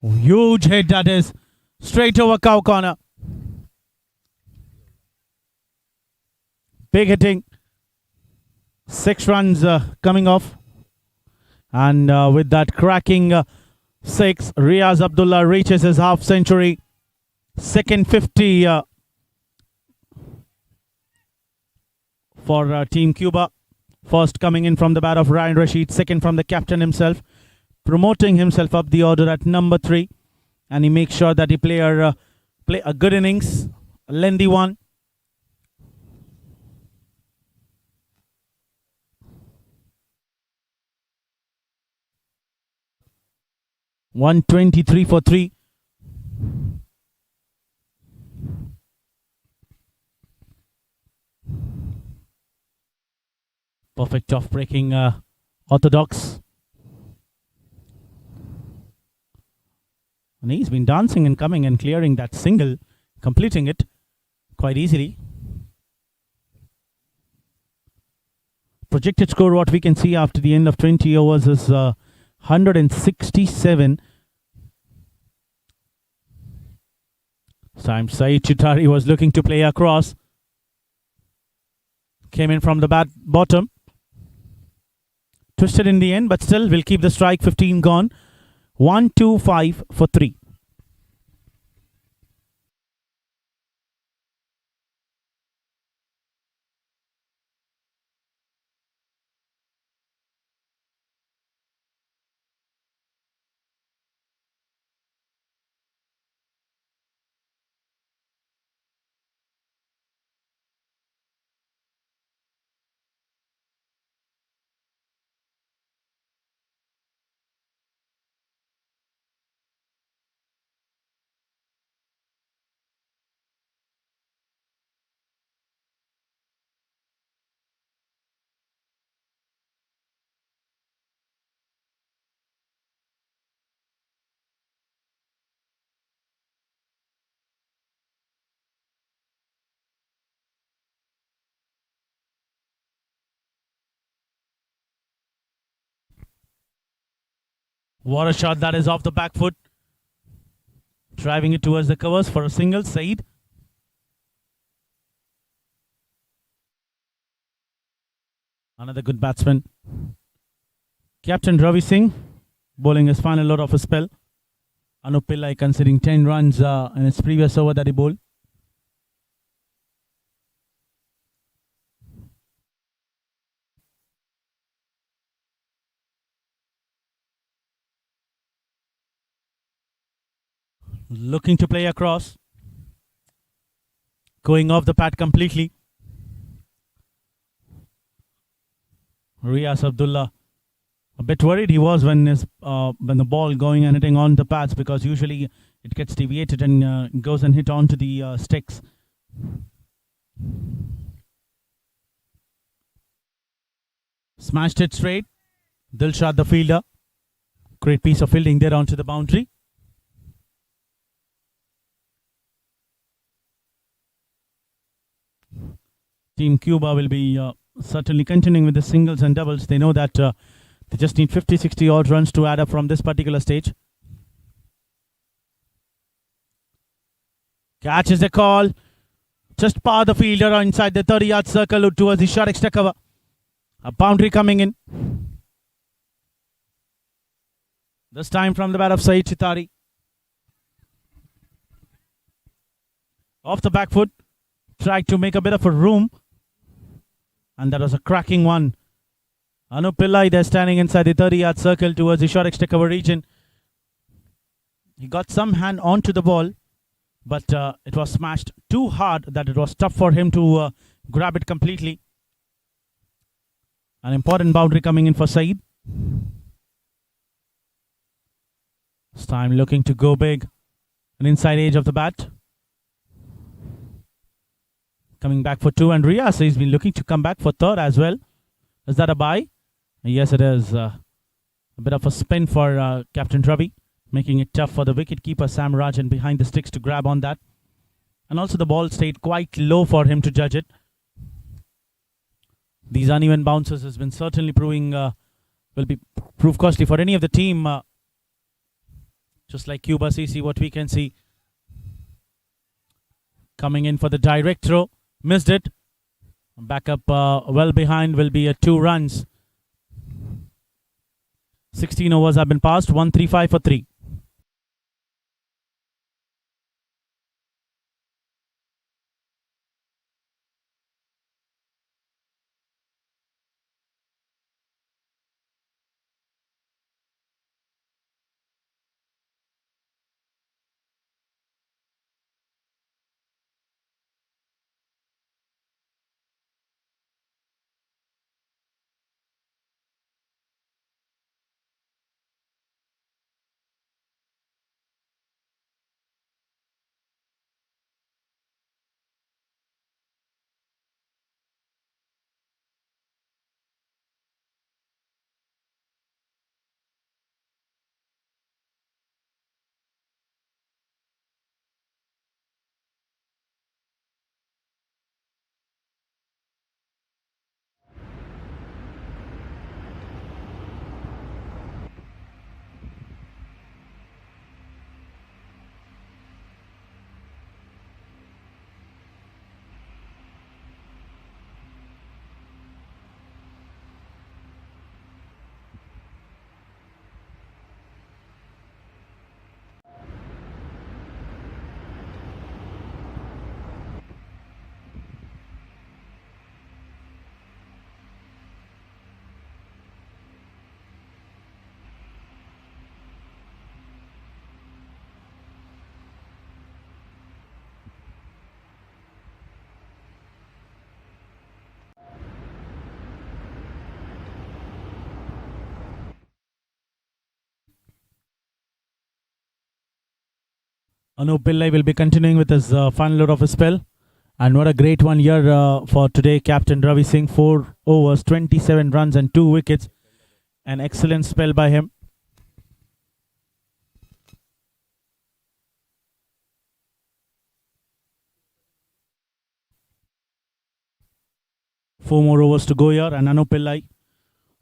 Huge hit that is. Straight over cow corner. Big hitting. 6 runs coming off. And with that cracking 6, Riaz Abdullah reaches his half century. Second 50 for Team Cuba. First coming in from the bat of Ryan Rashid. Second from the captain himself. Promoting himself up the order at number 3. And he makes sure that he play a good innings. A lengthy one. $123 for 3. Perfect off breaking orthodox. And he's been dancing and coming and clearing that single, completing it quite easily. Projected score, what we can see after the end of 20 overs is 167. Time Saeed Chitari was looking to play across. Came in from the bottom. Twisted in the end, but still will keep the strike. 15 gone. 125 for 3. What a shot that is off the back foot. Driving it towards the covers for a single. Saeed. Another good batsman. Captain Ravi Singh bowling his final load of a spell. Anup Pillai conceding 10 runs in his previous over that he bowled. Looking to play across. Going off the pad completely. Riaz Abdullah. A bit worried he was when the ball going and hitting on the pads, because usually it gets deviated and goes and hit onto the sticks. Smashed it straight. Dilshad the fielder. Great piece of fielding there onto the boundary. Team Cuba will be certainly continuing with the singles and doubles. They know that they just need 50-60 odd runs to add up from this particular stage. Catches the call. Just par the fielder inside the 30-yard circle towards the short extra cover. A boundary coming in. This time from the bat of Saeed Chitari. Off the back foot. Tried to make a bit of a room. And that was a cracking one. Anup Pillai there standing inside the 30-yard circle towards the short extra cover region. He got some hand onto the ball, but it was smashed too hard that it was tough for him to grab it completely. An important boundary coming in for Saeed. This time looking to go big. An inside edge of the bat. Coming back for two, and Riaz, he's been looking to come back for third as well. Is that a bye? Yes, it is. A bit of a spin for Captain Ravi, making it tough for the wicketkeeper Sam Rajan behind the sticks to grab on that. And also the ball stayed quite low for him to judge it. These uneven bounces has been certainly proving will be prove costly for any of the team. Just like CUBA CC, what we can see. Coming in for the direct throw. Missed it. Back up well behind will be 2 runs. 16 overs have been passed. 135 for 3. Anup Pillai will be continuing with his final load of his spell. And what a great one here for today, Captain Ravi Singh. 4 overs, 27 runs and 2 wickets. An excellent spell by him. Four more overs to go here, and Anup Pillai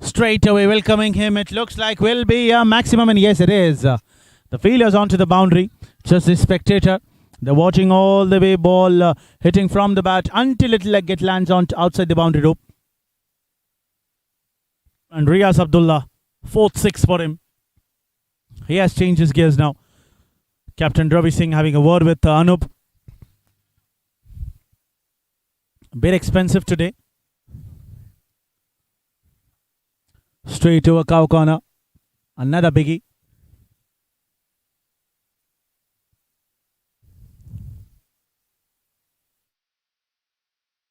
Straight away welcoming him. It looks like will be a maximum, and yes, it is. The fielders onto the boundary. Just the spectator. They're watching all the way. Ball hitting from the bat until it lands on outside the boundary rope. And Riaz Abdullah, 4th six for him. He has changed his gears now. Captain Ravi Singh having a word with Anup. A bit expensive today. Straight to a cow corner. Another biggie.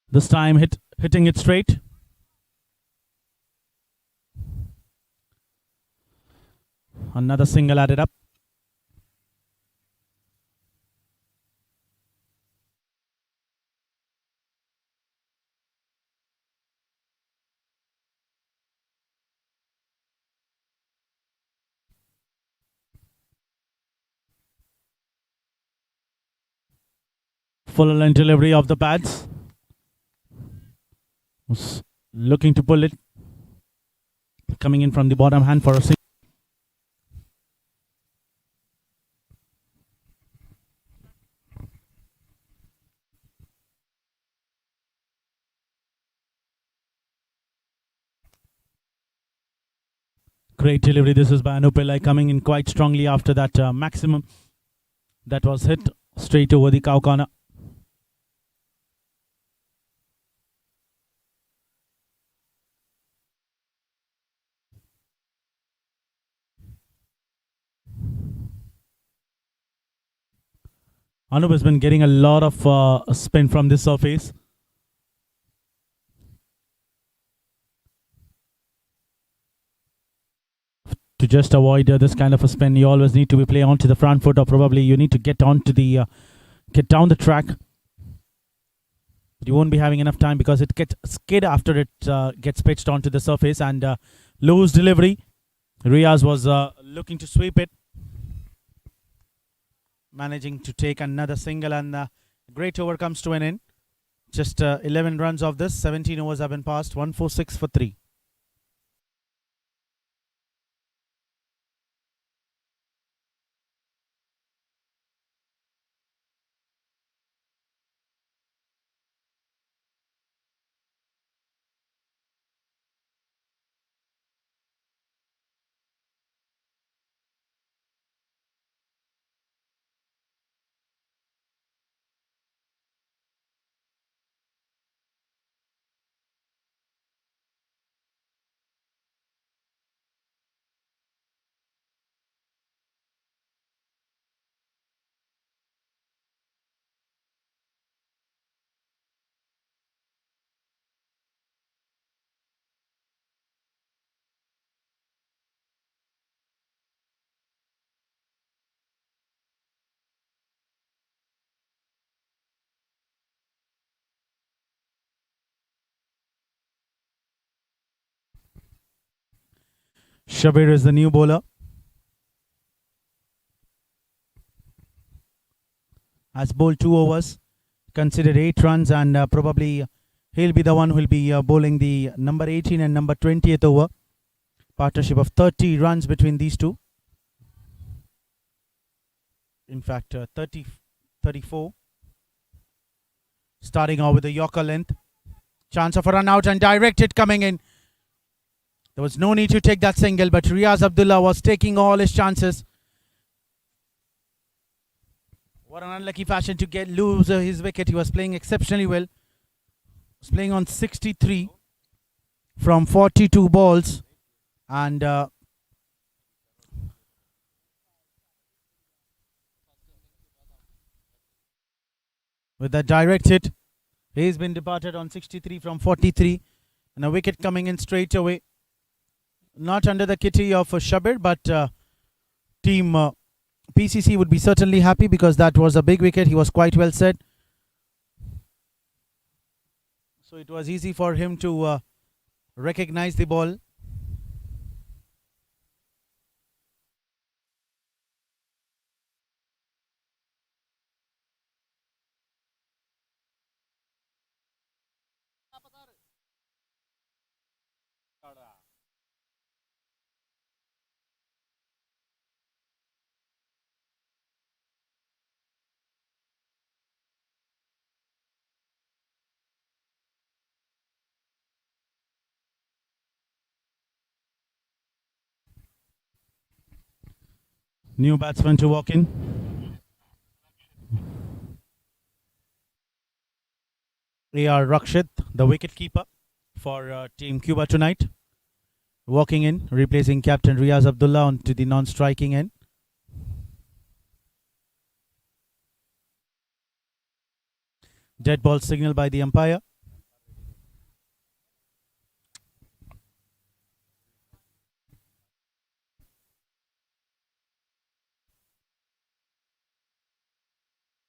This time hitting it straight. Another single added up. Full length delivery of the pads. Was looking to pull it. Coming in from the bottom hand for a single. Great delivery. This is by Anupillai coming in quite strongly after that maximum that was hit straight over the cow corner. Anup has been getting a lot of spin from this surface. To just avoid this kind of a spin, you always need to be play onto the front foot, or probably you need to get onto the get down the track. But you won't be having enough time because it gets skid after it gets pitched onto the surface, and loose delivery. Riaz was looking to sweep it, managing to take another single, and great over comes to an end. Just 11 runs of this, 17 overs have been passed, 146 for 3. Shabir is the new bowler. Has bowled 2 overs, considered 8 runs, and probably he'll be the one who will be bowling the number 18 and number 20th over. Partnership of 30 runs between these two. In fact, 34. Starting off with a Yorker length. Chance of a run out and direct hit coming in. There was no need to take that single, but Riaz Abdullah was taking all his chances. What an unlucky fashion to lose his wicket. He was playing exceptionally well. He was playing on 63 from 42 balls. And with that direct hit, he's been departed on 63 from 43. And a wicket coming in straight away. Not under the kitty of Shabir, but team PCC would be certainly happy because that was a big wicket. He was quite well set. So it was easy for him to recognize the ball. New batsman to walk in. A.R. Rakshit, the wicket keeper for Team Cuba tonight. Walking in, replacing Captain Riaz Abdullah onto the non-striking end. Dead ball signal by the umpire.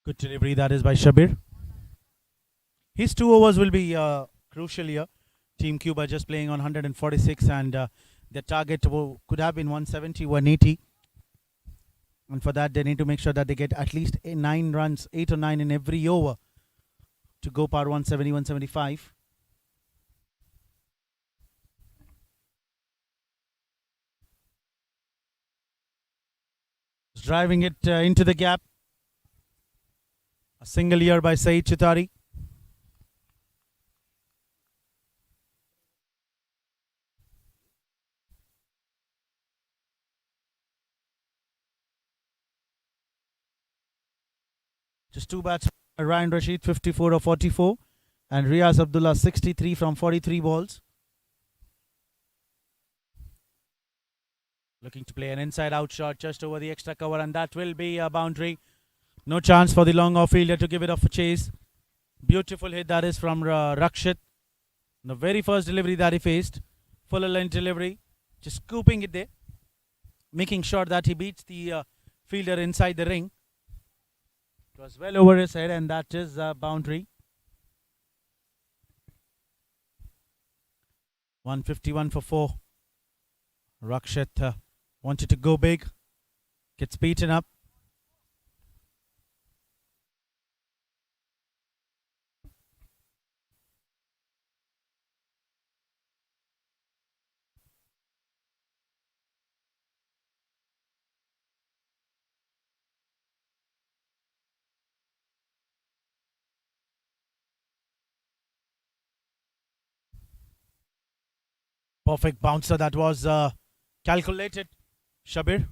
Good delivery that is by Shabir. His 2 overs will be crucial here. Team Cuba just playing on 146 and their target could have been 170, 180. And for that, they need to make sure that they get at least 9 runs, 8 or 9 in every over to go par 170, 175. Driving it into the gap. A single here by Saeed Chitari. Just 2 bats. Ryan Rashid 54 or 44 and Riaz Abdullah 63 from 43 balls. Looking to play an inside out shot just over the extra cover and that will be a boundary. No chance for the long off fielder to give it off a chase. Beautiful hit that is from Rakshit. The very first delivery that he faced. Fuller length delivery. Just scooping it there. Making sure that he beats the fielder inside the ring. It was well over his head and that is a boundary. 151 for 4. Rakshit wanted to go big. Gets beaten up. Perfect bouncer that was calculated. Shabir.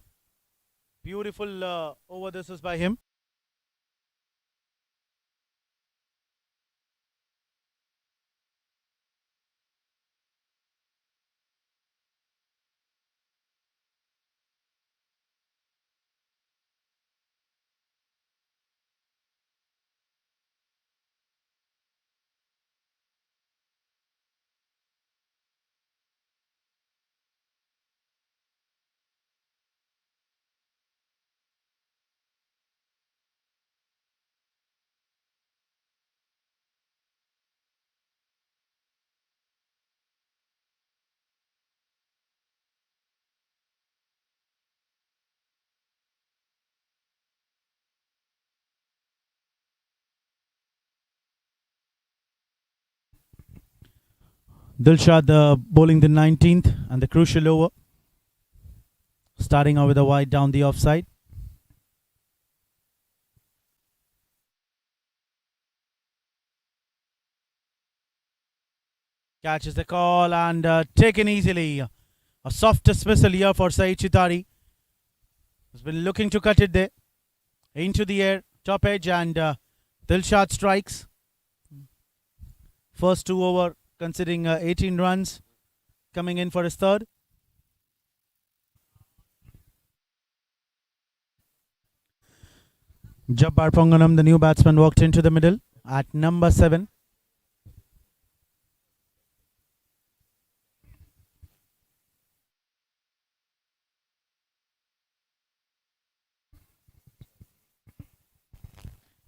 Beautiful over this is by him. Dilshad bowling the 19th and the crucial over. Starting out with a wide down the offside. Catches the call and taken easily. A soft dismissal here for Saeed Chitari. Has been looking to cut it there. Into the air, top edge and Dilshad strikes. First 2 over considering 18 runs coming in for his third. Jabbar Ponganam, the new batsman, walked into the middle at number 7.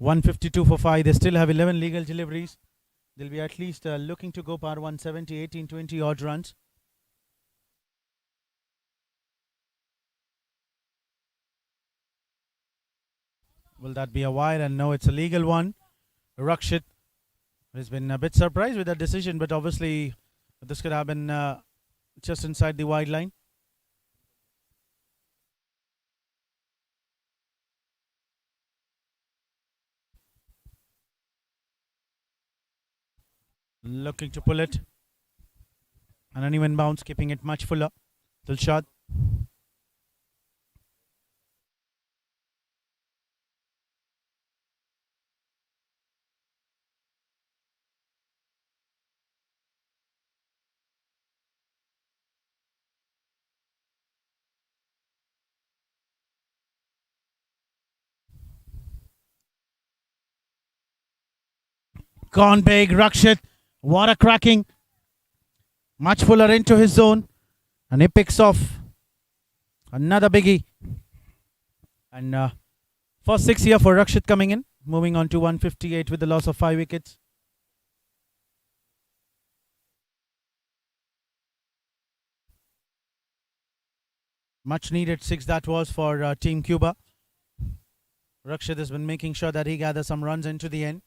$152 for 5. They still have 11 legal deliveries. They'll be at least looking to go par 170, 18, 20 odd runs. Will that be a wide? And no, it's a legal one. Rakshit has been a bit surprised with that decision, but obviously this could have been just inside the wide line. Looking to pull it. An uneven bounce, keeping it much fuller. Dilshad. Gone big, Rakshit. What a cracking. Much fuller into his zone. And he picks off another biggie. And first 6 here for Rakshit coming in. Moving on to 158 with the loss of 5 wickets. Much needed 6 that was for Team Cuba. Rakshit has been making sure that he gathers some runs into the end.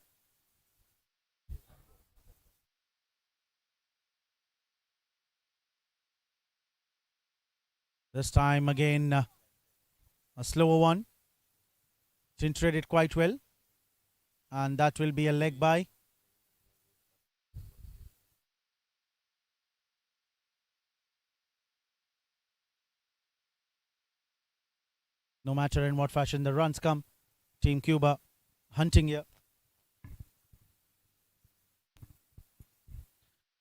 This time again, a slower one. Centered it quite well. And that will be a leg by. No matter in what fashion the runs come, Team Cuba hunting here.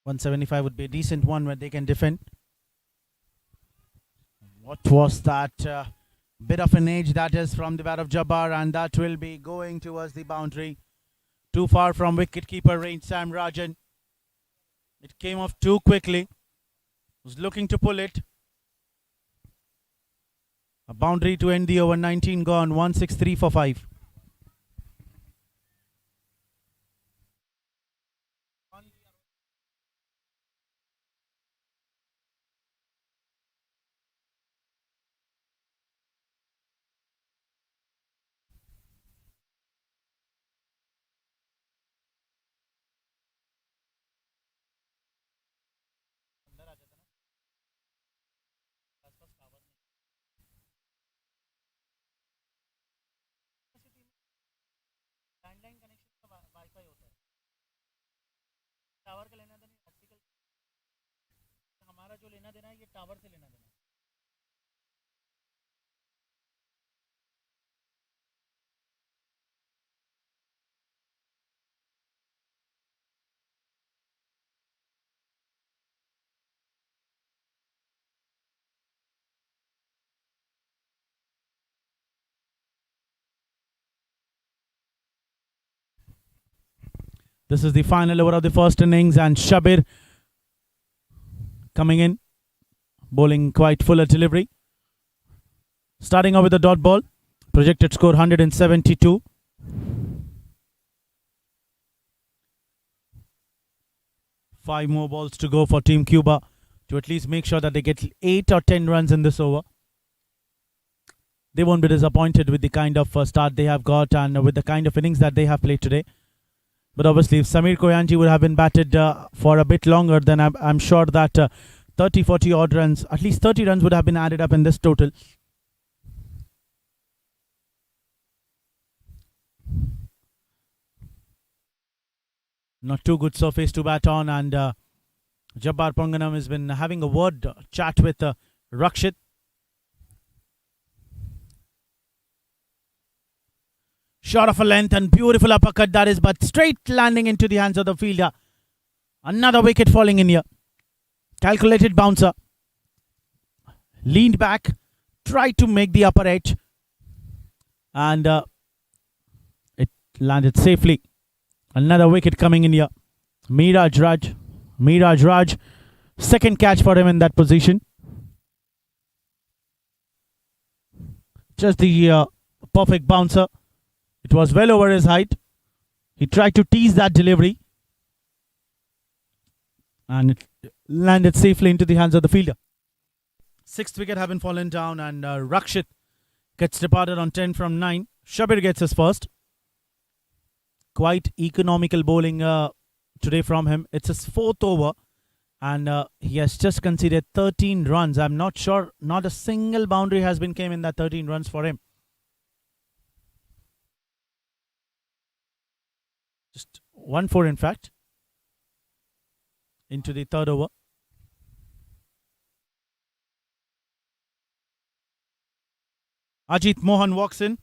175 would be a decent one where they can defend. What was that bit of an edge that is from the bat of Jabbar, and that will be going towards the boundary. Too far from wicketkeeper range, Sam Rajan. It came off too quickly. Was looking to pull it. A boundary to end the over. 19 gone. 163 for 5. Landline connection का wifi होता है, tower का लेना देना optical, हमारा जो लेना देना है ये टावर से लेना देना है. This is the final over of the first innings, and Shabir coming in, bowling quite fuller delivery. Starting off with a dot ball, projected score 172. Five more balls to go for Team Cuba to at least make sure that they get 8 or 10 runs in this over. They won't be disappointed with the kind of start they have got and with the kind of innings that they have played today. But obviously, if Samir Koyanji would have been batted for a bit longer, then I'm sure that 30, 40 odd runs, at least 30 runs would have been added up in this total. Not too good surface to bat on, and Jabbar Ponganam has been having a word chat with Rakshit. Short of a length and beautiful uppercut that is, but straight landing into the hands of the fielder. Another wicket falling in here. Calculated bouncer. Leaned back, tried to make the upper edge, and it landed safely. Another wicket coming in here. Miraj Raj, second catch for him in that position. Just the perfect bouncer. It was well over his height. He tried to tease that delivery, and it landed safely into the hands of the fielder. Sixth wicket having fallen down, and Rakshit gets departed on 10 from 9. Shabir gets his first. Quite economical bowling today from him. It's his fourth over, and he has just conceded 13 runs. I'm not sure, not a single boundary has been came in that 13 runs for him. Just 1-4 in fact. Into the third over. Ajit Mohan walks in.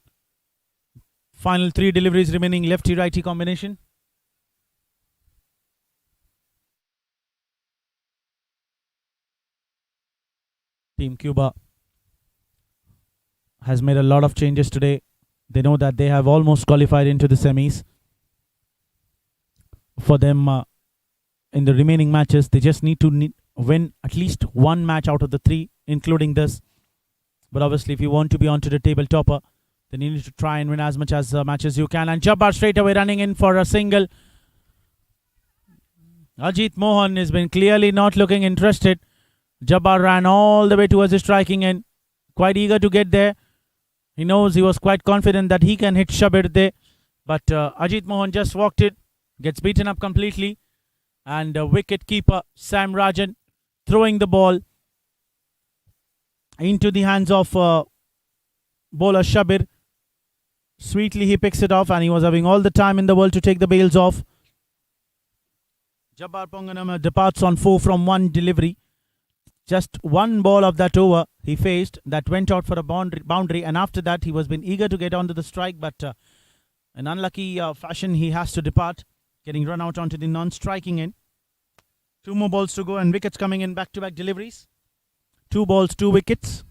Final 3 deliveries remaining, lefty-righty combination. Team Cuba has made a lot of changes today. They know that they have almost qualified into the semis. for them in the remaining matches. They just need to win at least one match out of the 3, including this. But obviously, if you want to be onto the table topper, then you need to try and win as much as matches you can. And Jabbar straight away running in for a single. Ajit Mohan has been clearly not looking interested. Jabbar ran all the way towards the striking end, quite eager to get there. He knows, he was quite confident that he can hit Shabir there. But Ajit Mohan just walked it, gets beaten up completely. And wicket keeper Sam Rajan throwing the ball into the hands of bowler Shabir. Sweetly he picks it off, and he was having all the time in the world to take the bails off. Jabbar Ponganam departs on 4 from 1 delivery. Just one ball of that over he faced that went out for a boundary, and after that he was been eager to get onto the strike, but in unlucky fashion he has to depart, getting run out onto the non-striking end. 2 more balls to go, and wickets coming in back-to-back deliveries. 2 balls, 2 wickets.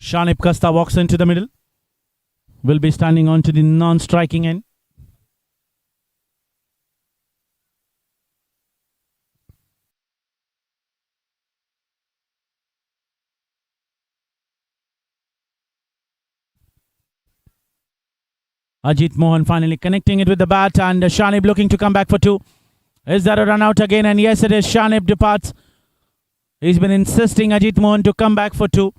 Shanib Kasta walks into the middle. Will be standing onto the non-striking end. Ajit Mohan finally connecting it with the bat, and Shanib looking to come back for 2. Is that a run out again? And yes, it is. Shanib departs. He's been insisting Ajit Mohan to come back for 2.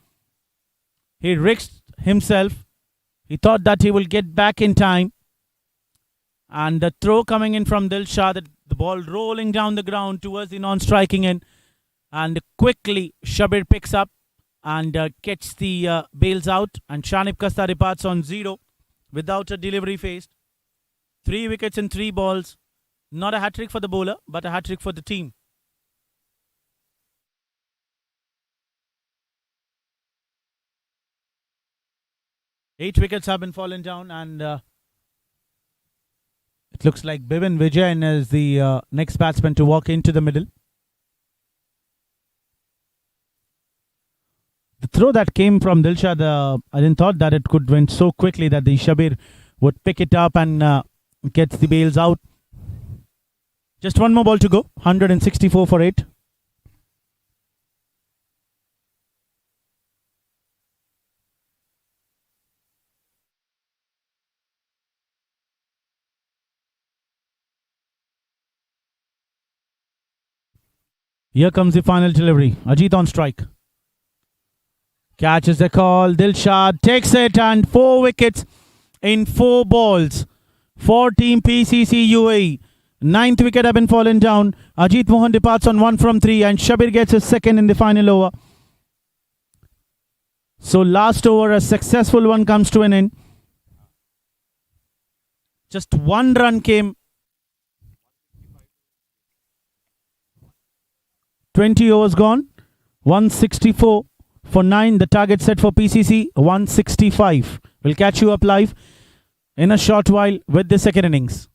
He risked himself. He thought that he will get back in time. And the throw coming in from Dilshad, the ball rolling down the ground towards the non-striking end. And quickly Shabir picks up and gets the bails out. And Shanib Kasta departs on 0 without a delivery faced. 3 wickets in 3 balls. Not a hat-trick for the bowler, but a hat-trick for the team. Eight wickets have been fallen down, and it looks like Bivin Vijayan is the next batsman to walk into the middle. The throw that came from Dilshad, I didn't thought that it could went so quickly that the Shabir would pick it up and gets the bails out. Just 1 more ball to go. 164 for 8. Here comes the final delivery. Ajit on strike. Catches the call. Dilshad takes it, and 4 wickets in 4 balls for Team PCC UAE. 9th wicket have been fallen down. Ajit Mohan departs on 1 from 3, and Shabir gets his second in the final over. So last over, a successful one comes to an end. Just 1 run came. 20 overs gone. 164 for 9. The target set for PCC, 165. We'll catch you up live in a short while with the second innings.